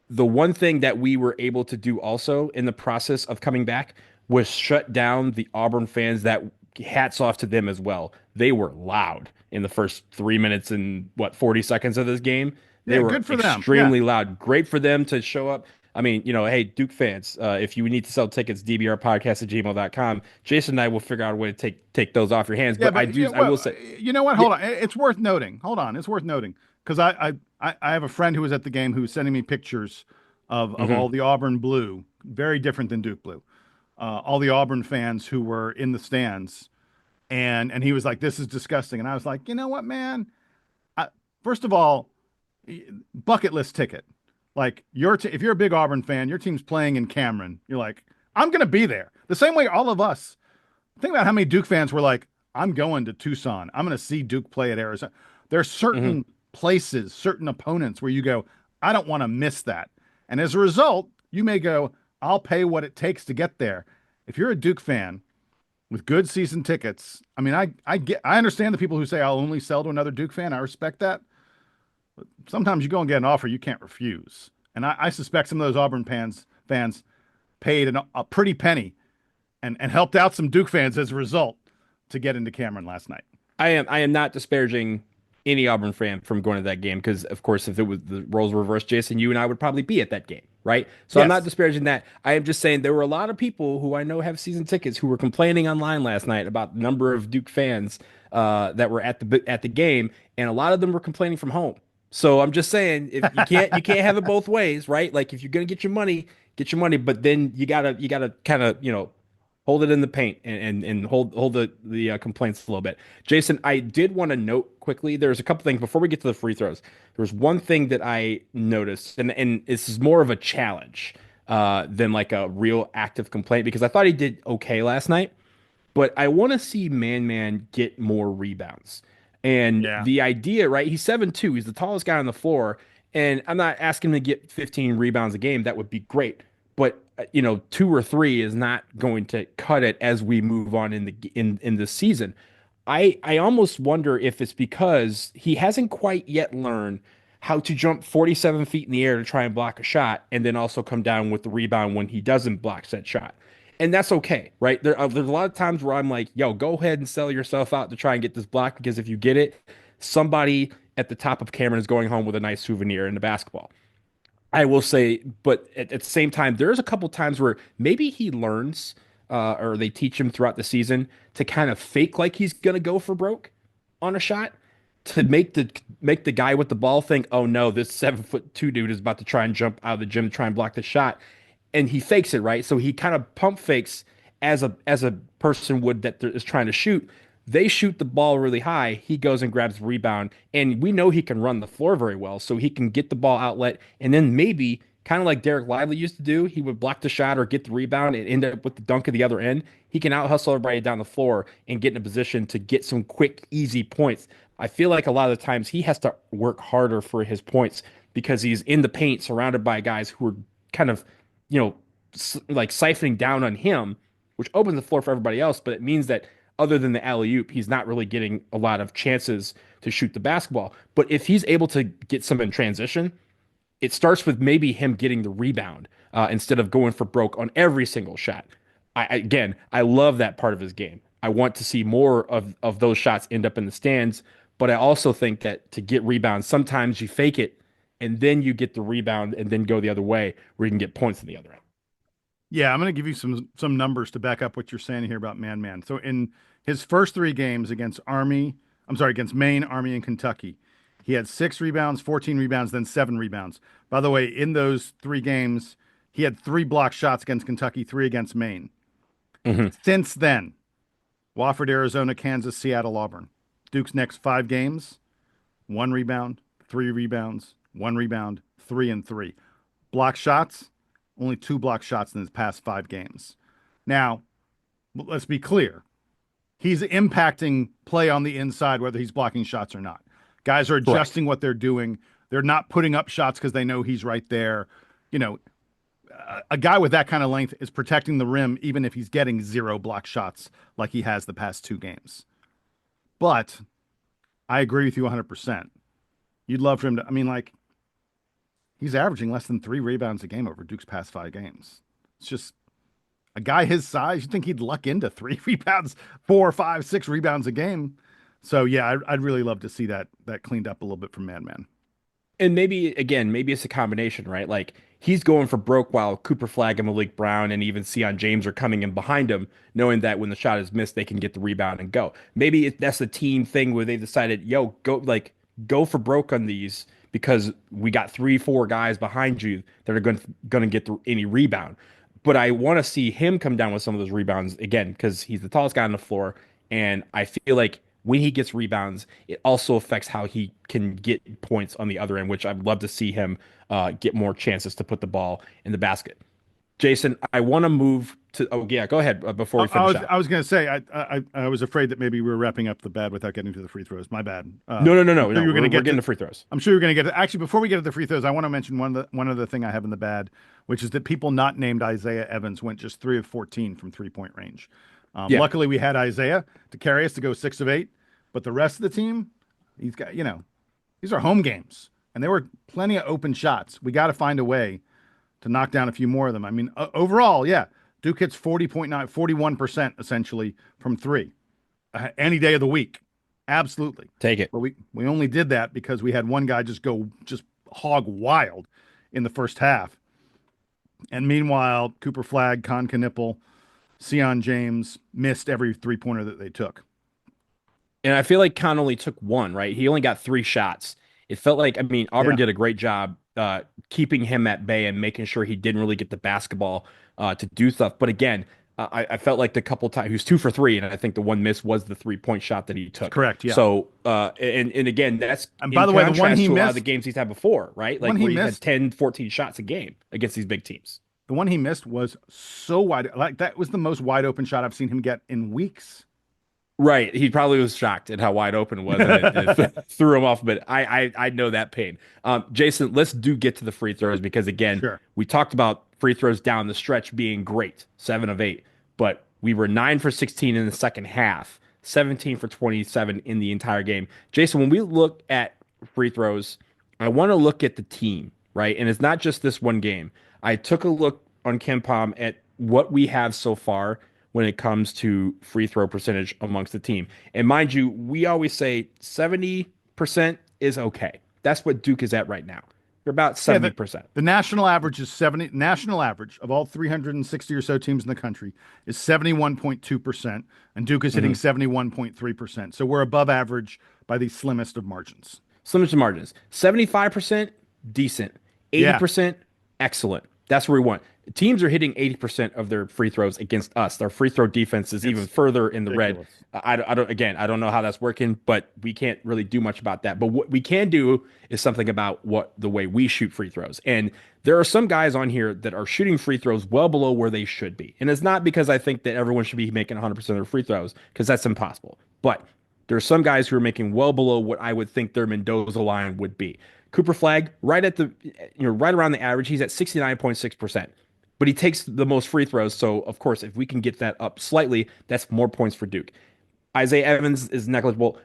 the one thing that we were able to do also in the process of coming back was shut down the Auburn fans that hats off to them as well. They were loud in the first 3 minutes and 40 seconds of this game. They
Yeah,
were
good for them. Yeah.
extremely loud. Great for them to show up. I mean, hey, Duke fans, if you need to sell tickets, dbrpodcast@gmail.com. Jason and I will figure out a way to take those off your hands.
Yeah,
But
but yeah,
I will
well,
say,
you know what?
yeah,
Hold on. It's worth noting. Hold on. It's worth noting because I have a friend who was at the game who was sending me pictures of
mhm,
all the Auburn blue, very different than Duke blue. All the Auburn fans who were in the stands, and he was like, "This is disgusting," and I was like, "You know what, man? I, first of all, bucket list ticket. Like if you're a big Auburn fan, your team's playing in Cameron. You're like, I'm gonna be there. The same way all of us. Think about how many Duke fans were like, I'm going to Tucson. I'm going to see Duke play at Arizona. There are
mhm.
certain places, certain opponents where you go, I don't want to miss that. And as a result, you may go, I'll pay what it takes to get there. If you're a Duke fan with good season tickets, I mean, I understand the people who say I'll only sell to another Duke fan. I respect that. But sometimes you go and get an offer you can't refuse. And I suspect some of those Auburn fans paid a pretty penny and helped out some Duke fans as a result to get into Cameron last night.
I am not disparaging any Auburn fan from going to that game because, of course, if it was the roles reversed, Jason, you and I would probably be at that game, right? So I'm not
Yes.
disparaging that. I am just saying there were a lot of people who I know have season tickets who were complaining online last night about the number of Duke fans that were at the game, and a lot of them were complaining from home. So I'm just saying if you can't have it both ways, right? Like if you're gonna get your money, but then you gotta kind of hold it in the paint and hold the complaints a little bit. Jason, I did want to note quickly. There's a couple things before we get to the free throws. There's one thing that I noticed, and this is more of a challenge than like a real active complaint because I thought he did okay last night, but I want to see Man get more rebounds. And
Yeah.
the idea, right? He's 7'2". He's the tallest guy on the floor. And I'm not asking him to get 15 rebounds a game. That would be great. But two or three is not going to cut it as we move on in the season. I almost wonder if it's because he hasn't quite yet learned how to jump 47 feet in the air to try and block a shot and then also come down with the rebound when he doesn't block said shot. And that's okay, right? There's a lot of times where I'm like, yo, go ahead and sell yourself out to try and get this block because if you get it, somebody at the top of Cameron is going home with a nice souvenir in the basketball. I will say, but at the same time, there's a couple times where maybe he learns, or they teach him throughout the season to kind of fake like he's gonna go for broke on a shot to make the guy with the ball think, oh no, this 7'2" dude is about to try and jump out of the gym to try and block the shot, and he fakes it right. So he kind of pump fakes as a person would that is trying to shoot. They shoot the ball really high. He goes and grabs the rebound, and we know he can run the floor very well, so he can get the ball outlet, and then maybe kind of like Derek Lively used to do, he would block the shot or get the rebound and end up with the dunk at the other end. He can out hustle everybody down the floor and get in a position to get some quick, easy points. I feel like a lot of the times he has to work harder for his points because he's in the paint surrounded by guys who are kind of, like siphoning down on him, which opens the floor for everybody else. But it means that other than the alley oop, he's not really getting a lot of chances to shoot the basketball. But if he's able to get some in transition, it starts with maybe him getting the rebound instead of going for broke on every single shot. Again, I love that part of his game. I want to see more of those shots end up in the stands, but I also think that to get rebounds, sometimes you fake it and then you get the rebound and then go the other way where you can get points in the other end.
Yeah, I'm going to give you some numbers to back up what you're saying here about man. So in his first three games against Maine, Army, and Kentucky, he had 6 rebounds, 14 rebounds, then 7 rebounds. By the way, in those 3 games, he had 3 block shots against Kentucky, 3 against Maine.
Mhm.
Since then, Wofford, Arizona, Kansas, Seattle, Auburn. Duke's next 5 games, 1 rebound, 3 rebounds, 1 rebound, 3 and 3. Block shots, only 2 block shots in his past 5 games. Now, let's be clear. He's impacting play on the inside, whether he's blocking shots or not. Guys are adjusting what they're doing. They're not putting up shots because they know he's right there. A guy with that kind of length is protecting the rim, even if he's getting 0 block shots like he has the past 2 games. But I agree with you 100%. You'd love for him to, he's averaging less than 3 rebounds a game over Duke's past 5 games. It's just, A guy his size, you think he'd luck into 3 rebounds, 4, 5, 6 rebounds a game. So yeah, I'd really love to see that cleaned up a little bit from Madman.
And maybe again, maybe it's a combination, right? Like he's going for broke while Cooper Flagg and Maliq Brown and even Sion James are coming in behind him, knowing that when the shot is missed, they can get the rebound and go. Maybe that's a team thing where they decided, yo, go for broke on these because we got 3, 4 guys behind you that are going to get any rebound. But I want to see him come down with some of those rebounds again because he's the tallest guy on the floor, and I feel like when he gets rebounds, it also affects how he can get points on the other end, which I'd love to see him get more chances to put the ball in the basket. Jason, I want to move to. Oh yeah, go ahead before we finish up.
I was going to say I was afraid that maybe we were wrapping up the bad without getting to the free throws. My bad.
No.
We're going to get
to the free throws.
I'm sure you're going to get to, actually before we get to the free throws. I want to mention one other thing I have in the bad, which is that people not named Isaiah Evans went just 3 of 14 from 3-point range.
Yeah.
Luckily, we had Isaiah to carry us to go 6 of 8, but the rest of the team, he's got these are home games, and there were plenty of open shots. We got to find a way to knock down a few more of them. I mean, overall, yeah, Duke hits 41% essentially from 3 any day of the week. Absolutely.
Take it.
But we only did that because we had one guy just hog wild in the first half. And meanwhile, Cooper Flagg, Con Knipple, Sion James missed every 3-pointer that they took.
And I feel like Con only took 1, right? He only got 3 shots. It felt like, I mean, Auburn did a great job keeping him at bay and making sure he didn't really get the basketball to do stuff. But again, I felt like the couple times he was 2 for 3, and I think the one miss was the 3-point shot that he took.
Correct. Yeah.
So and again, that's
and by the way, the one he missed,
a lot of the games he's had before, right? Like where he had 10, 14 shots a game against these big teams.
The one he missed was so wide. Like that was the most wide open shot I've seen him get in weeks.
Right. He probably was shocked at how wide open it was, and it threw him off. But I know that pain. Jason, let's get to the free throws because, again, we talked about free throws down the stretch being great, 7 of 8. But we were 9 for 16 in the second half, 17 for 27 in the entire game. Jason, when we look at free throws, I want to look at the team, right? And it's not just this one game. I took a look on KenPom at what we have so far when it comes to free throw percentage amongst the team. And mind you, we always say 70% is okay. That's what Duke is at right now. They're about 70%.
The national average is 70. National average of all 360 or so teams in the country is 71.2%, and Duke is hitting 71.3%. So we're above average by the slimmest of margins.
Slimmest of margins. 75%, decent. 80%, excellent. That's where we want. Teams are hitting 80% of their free throws against us. Their free throw defense is even further in the red. I don't know how that's working, but we can't really do much about that. But what we can do is something about the way we shoot free throws. And there are some guys on here that are shooting free throws well below where they should be. And it's not because I think that everyone should be making 100% of their free throws, because that's impossible. But there are some guys who are making well below what I would think their Mendoza line would be. Cooper Flagg, right around the average, he's at 69.6%. But he takes the most free throws. So, of course, if we can get that up slightly, that's more points for Duke. Isaiah Evans is negligible.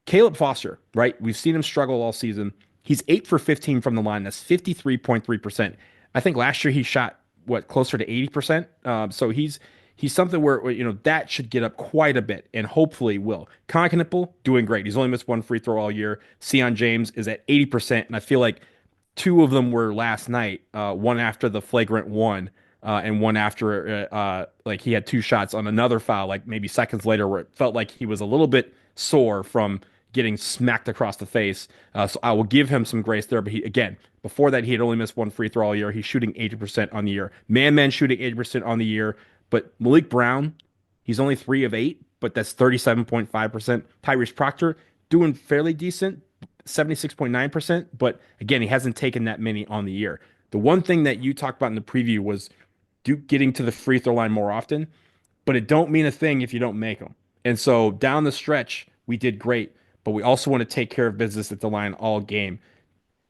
Caleb Foster, right? We've seen him struggle all season. He's 8 for 15 from the line. That's 53.3%. I think last year he shot, closer to 80%. So he's something where, that should get up quite a bit and hopefully will. Con Knipple, doing great. He's only missed 1 free throw all year. Sion James is at 80%. And I feel like 2 of them were last night, one after the flagrant one, and one after he had 2 shots on another foul, like maybe seconds later, where it felt like he was a little bit sore from getting smacked across the face. So I will give him some grace there. But before that, he had only missed 1 free throw all year. He's shooting 80% on the year. Man shooting 80% on the year. But Maliq Brown, he's only 3 of 8, but that's 37.5%. Tyrese Proctor doing fairly decent, 76.9%, but again, he hasn't taken that many on the year. The one thing that you talked about in the preview was Duke getting to the free throw line more often, but it don't mean a thing if you don't make them. And so down the stretch, we did great, but we also want to take care of business at the line all game.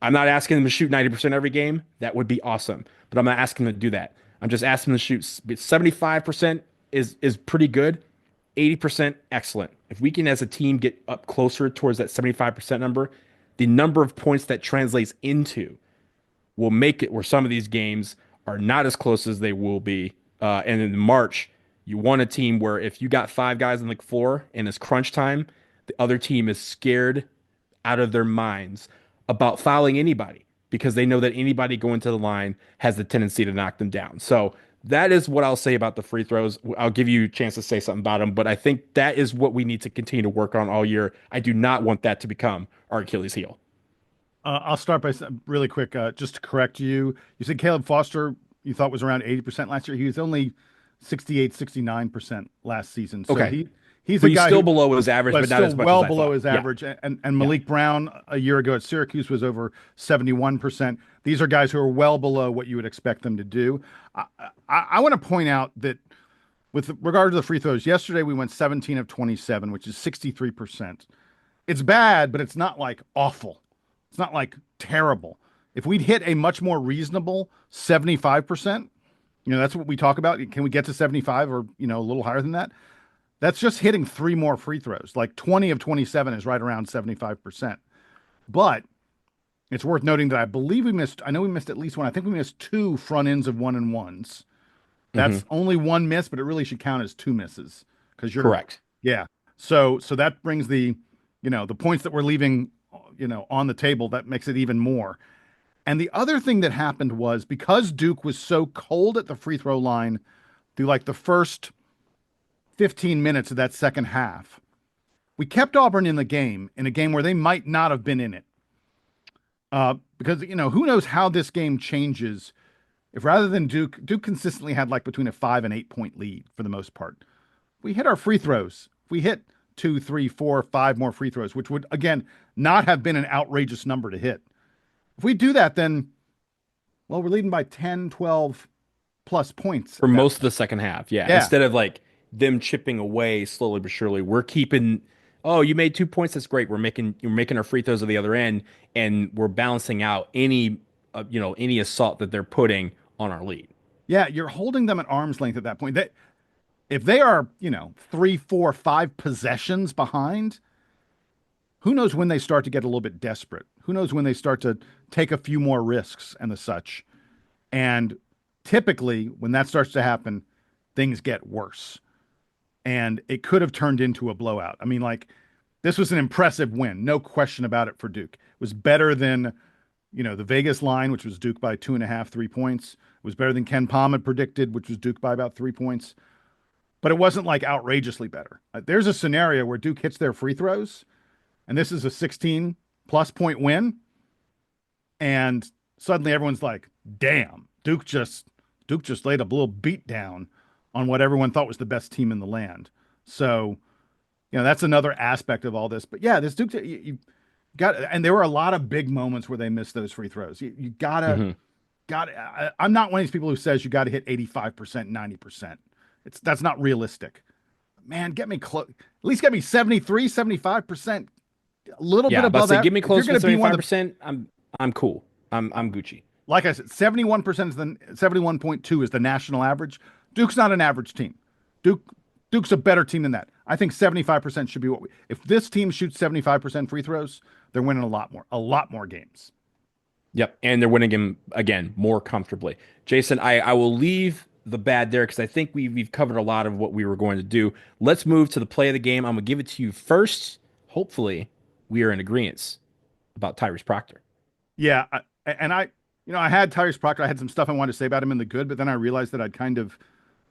I'm not asking them to shoot 90% every game. That would be awesome, but I'm not asking them to do that. I'm just asking them to shoot 75% is pretty good. 80% excellent. If we can, as a team, get up closer towards that 75% number, the number of points that translates into will make it where some of these games are not as close as they will be And in March, you want a team where if you got 5 guys on the floor and it's crunch time, the other team is scared out of their minds about fouling anybody because they know that anybody going to the line has the tendency to knock them down. So that is what I'll say about the free throws. I'll give you a chance to say something about them, but I think that is what we need to continue to work on all year. I do not want that to become our Achilles heel.
I'll start by really quick, just to correct you. You said Caleb Foster, you thought was around 80% last year. He was only 68, 69% last season. So
Okay.
he's
But
a
he's
guy
still below his average, but not
still
as much
well
as I
below
thought.
his
Yeah.
average. And Maliq Brown a year ago at Syracuse was over 71%. These are guys who are well below what you would expect them to do. I want to point out that with regard to the free throws, yesterday we went 17 of 27, which is 63%. It's bad, but it's not like awful. It's not like terrible. If we'd hit a much more reasonable 75%, that's what we talk about. Can we get to 75 or, a little higher than that? That's just hitting 3 more free throws. Like 20 of 27 is right around 75%. But it's worth noting that I know we missed at least one. I think we missed 2 front ends of 1-and-1s. That's only 1 miss, but it really should count as 2 misses. Because you're
correct.
Yeah. So that brings the points that we're leaving, on the table, that makes it even more. And the other thing that happened was because Duke was so cold at the free throw line through like the first 15 minutes of that second half, we kept Auburn in the game, in a game where they might not have been in it. Because, who knows how this game changes if rather than Duke consistently had like between a 5 and 8 point lead for the most part. We hit our free throws. We hit 2, 3, 4, 5 more free throws, which would, again, not have been an outrageous number to hit. If we do that, then, well, we're leading by 10, 12 plus points.
For most of the second half. Yeah.
Yeah.
Instead of like them chipping away slowly but surely, we're keeping, oh, you made 2 points. That's great. You're making our free throws at the other end, and we're balancing out any assault that they're putting on our lead.
Yeah. You're holding them at arm's length at that point. If they are, 3, 4, 5 possessions behind, who knows when they start to get a little bit desperate? Who knows when they start to take a few more risks and the such? And typically, when that starts to happen, things get worse. And it could have turned into a blowout. I mean, this was an impressive win, no question about it for Duke. It was better than, the Vegas line, which was Duke by 2.5, 3 points. It was better than Ken Palm had predicted, which was Duke by about 3 points. But it wasn't like outrageously better. There's a scenario where Duke hits their free throws, and this is a 16 plus point win. And suddenly everyone's like, damn, Duke just laid a little beat down on what everyone thought was the best team in the land. So, that's another aspect of all this. But yeah, this Duke, you got, and there were a lot of big moments where they missed those free throws. You gotta, I'm not one of these people who says you got to hit 85%, 90%. That's not realistic. Man, get me close. At least get me 73, 75%. A little bit above that.
Give me close to 75%. I'm cool. I'm Gucci.
Like I said, 71% is 71.2 is the national average. Duke's not an average team. Duke's a better team than that. I think 75% should be if this team shoots 75% free throws, they're winning a lot more games.
Yep. And they're winning them again more comfortably. Jason, I will leave the bad there because I think we've covered a lot of what we were going to do. Let's move to the play of the game. I'm gonna give it to you first. Hopefully we are in agreement about Tyrese Proctor.
Yeah, I had Tyrese Proctor. I had some stuff I wanted to say about him in the good, but then I realized that I'd kind of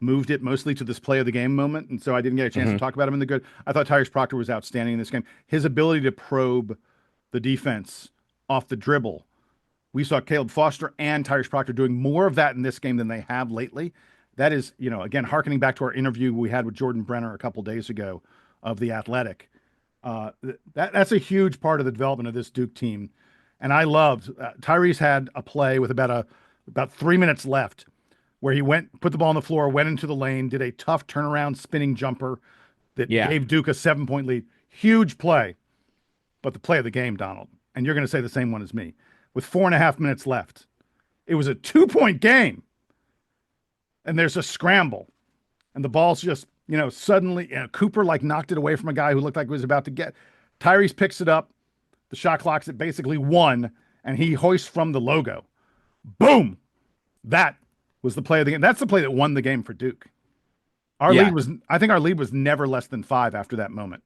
moved it mostly to this play of the game moment, and so I didn't get a chance to talk about him in the good. I thought Tyrese Proctor was outstanding in this game. His ability to probe the defense off the dribble. We saw Caleb Foster and Tyrese Proctor doing more of that in this game than they have lately. That is, again, hearkening back to our interview we had with Jordan Brenner a couple days ago of The Athletic. That's a huge part of the development of this Duke team. And I loved Tyrese had a play with about 3 minutes left where he put the ball on the floor, went into the lane, did a tough turnaround spinning jumper that gave Duke a 7-point lead. Huge play. But the play of the game, Donald, and you're going to say the same one as me, with 4.5 minutes left. It was a 2-point game. And there's a scramble. And the ball's just, suddenly Cooper knocked it away from a guy who looked like he was about to get. Tyrese picks it up. The shot clock's at basically 1, and he hoists from the logo. Boom! That was the play of the game. That's the play that won the game for Duke.
Yeah.
I think our lead was never less than 5 after that moment.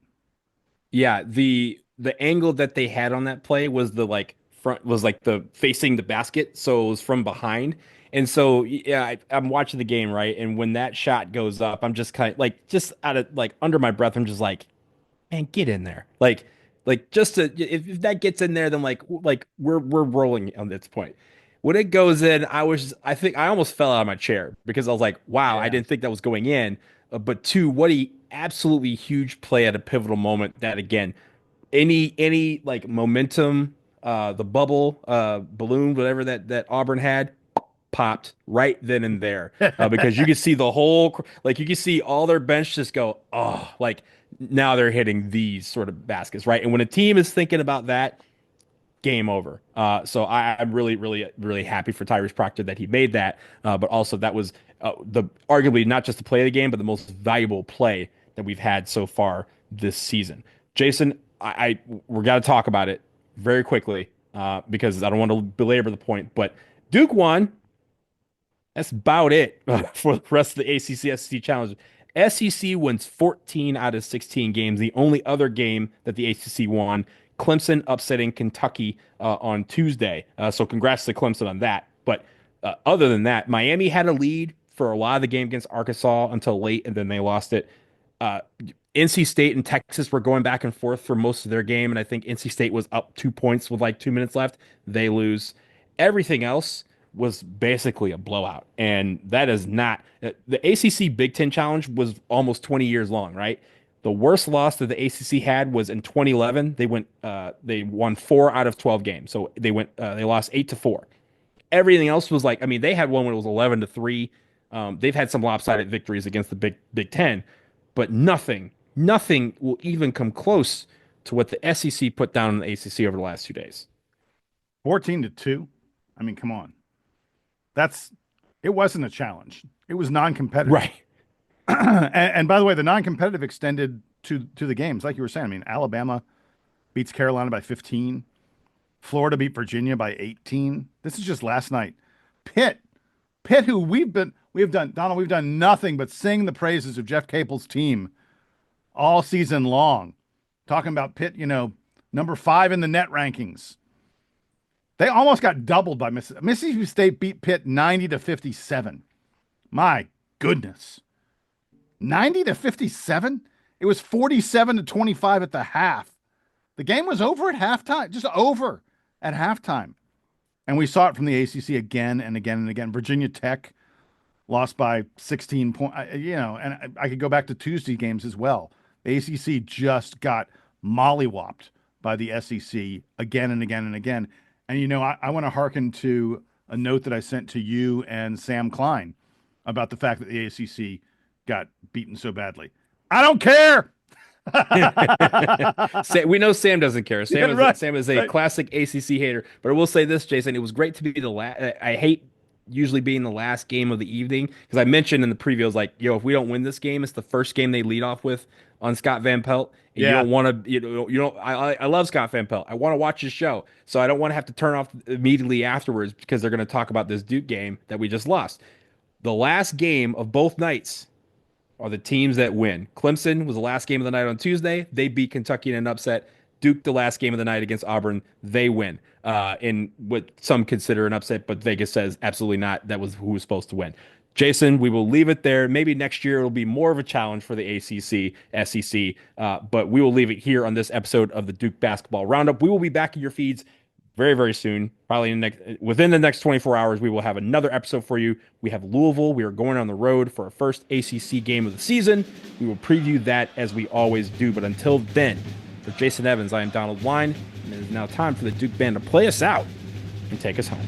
Yeah, the angle that they had on that play was the like front was like the facing the basket, so it was from behind. And so yeah, I'm watching the game, right? And when that shot goes up, I'm just kind of like just out of like under my breath, I'm just like, man, get in there. Like just to if that gets in there, then like we're rolling on this point. When it goes in, I think I almost fell out of my chair because I was like, wow, I
Yeah.
didn't think that was going in. But two, what a absolutely huge play at a pivotal moment that again, any like momentum, the bubble, balloon, whatever that Auburn had, popped right then and there because you could see the whole like you could see all their bench just go like now they're hitting these sort of baskets, right? And when a team is thinking about that, game over. So I'm really happy for Tyrese Proctor that he made that, but also that was the arguably not just the play of the game, but the most valuable play that we've had so far this season. Jason, we're got to talk about it very quickly because I don't want to belabor the point, but Duke won. That's about it for the rest of the ACC-SEC challenge. SEC wins 14 out of 16 games. The only other game that the ACC won, Clemson upsetting Kentucky on Tuesday. So congrats to Clemson on that. But other than that, Miami had a lead for a lot of the game against Arkansas until late, and then they lost it. Uh, NC State and Texas were going back and forth for most of their game, and I think NC State was up 2 points with like 2 minutes left. They lose. Everything else was basically a blowout. And that is not the ACC Big Ten Challenge was almost 20 years long, right? The worst loss that the ACC had was in 2011. They won 4 out of 12 games. So they lost 8-4. Everything else was like, I mean, they had one when it was 11-3. They've had some lopsided victories against the Big Ten, but nothing will even come close to what the SEC put down in the ACC over the last 2 days.
14-2. I mean, come on. It wasn't a challenge. It was non-competitive.
Right.
And by the way, the non-competitive extended to the games, like you were saying. I mean, Alabama beats Carolina by 15. Florida beat Virginia by 18. This is just last night. Pitt, who we've done nothing but sing the praises of Jeff Capel's team all season long. Talking about Pitt, number 5 in the net rankings. They almost got doubled by Mississippi. Mississippi State beat Pitt 90-57. My goodness. 90-57? It was 47-25 at the half. The game was over at halftime, just over at halftime. And we saw it from the ACC again and again and again. Virginia Tech lost by 16 points, and I could go back to Tuesday games as well. The ACC just got mollywopped by the SEC again and again and again. And, I want to hearken to a note that I sent to you and Sam Klein about the fact that the ACC got beaten so badly. I don't care.
We know Sam doesn't care. Sam is a
right.
classic ACC hater. But I will say this, Jason, it was great to be the last. I hate usually being the last game of the evening because I mentioned in the preview, I was like, if we don't win this game, it's the first game they lead off with on Scott Van Pelt. And
yeah.
You don't want to, I love Scott Van Pelt. I want to watch his show. So I don't want to have to turn off immediately afterwards because they're going to talk about this Duke game that we just lost. The last game of both nights are the teams that win. Clemson was the last game of the night on Tuesday. They beat Kentucky in an upset. Duke, the last game of the night against Auburn, they win in what some consider an upset, but Vegas says absolutely not. That was who was supposed to win. Jason, we will leave it there. Maybe next year it'll be more of a challenge for the ACC, SEC, but we will leave it here on this episode of the Duke Basketball Roundup. We will be back in your feeds very, very soon. Probably within the next 24 hours, we will have another episode for you. We have Louisville. We are going on the road for our first ACC game of the season. We will preview that as we always do. But until then, for Jason Evans, I am Donald Wine, and it is now time for the Duke Band to play us out and take us home.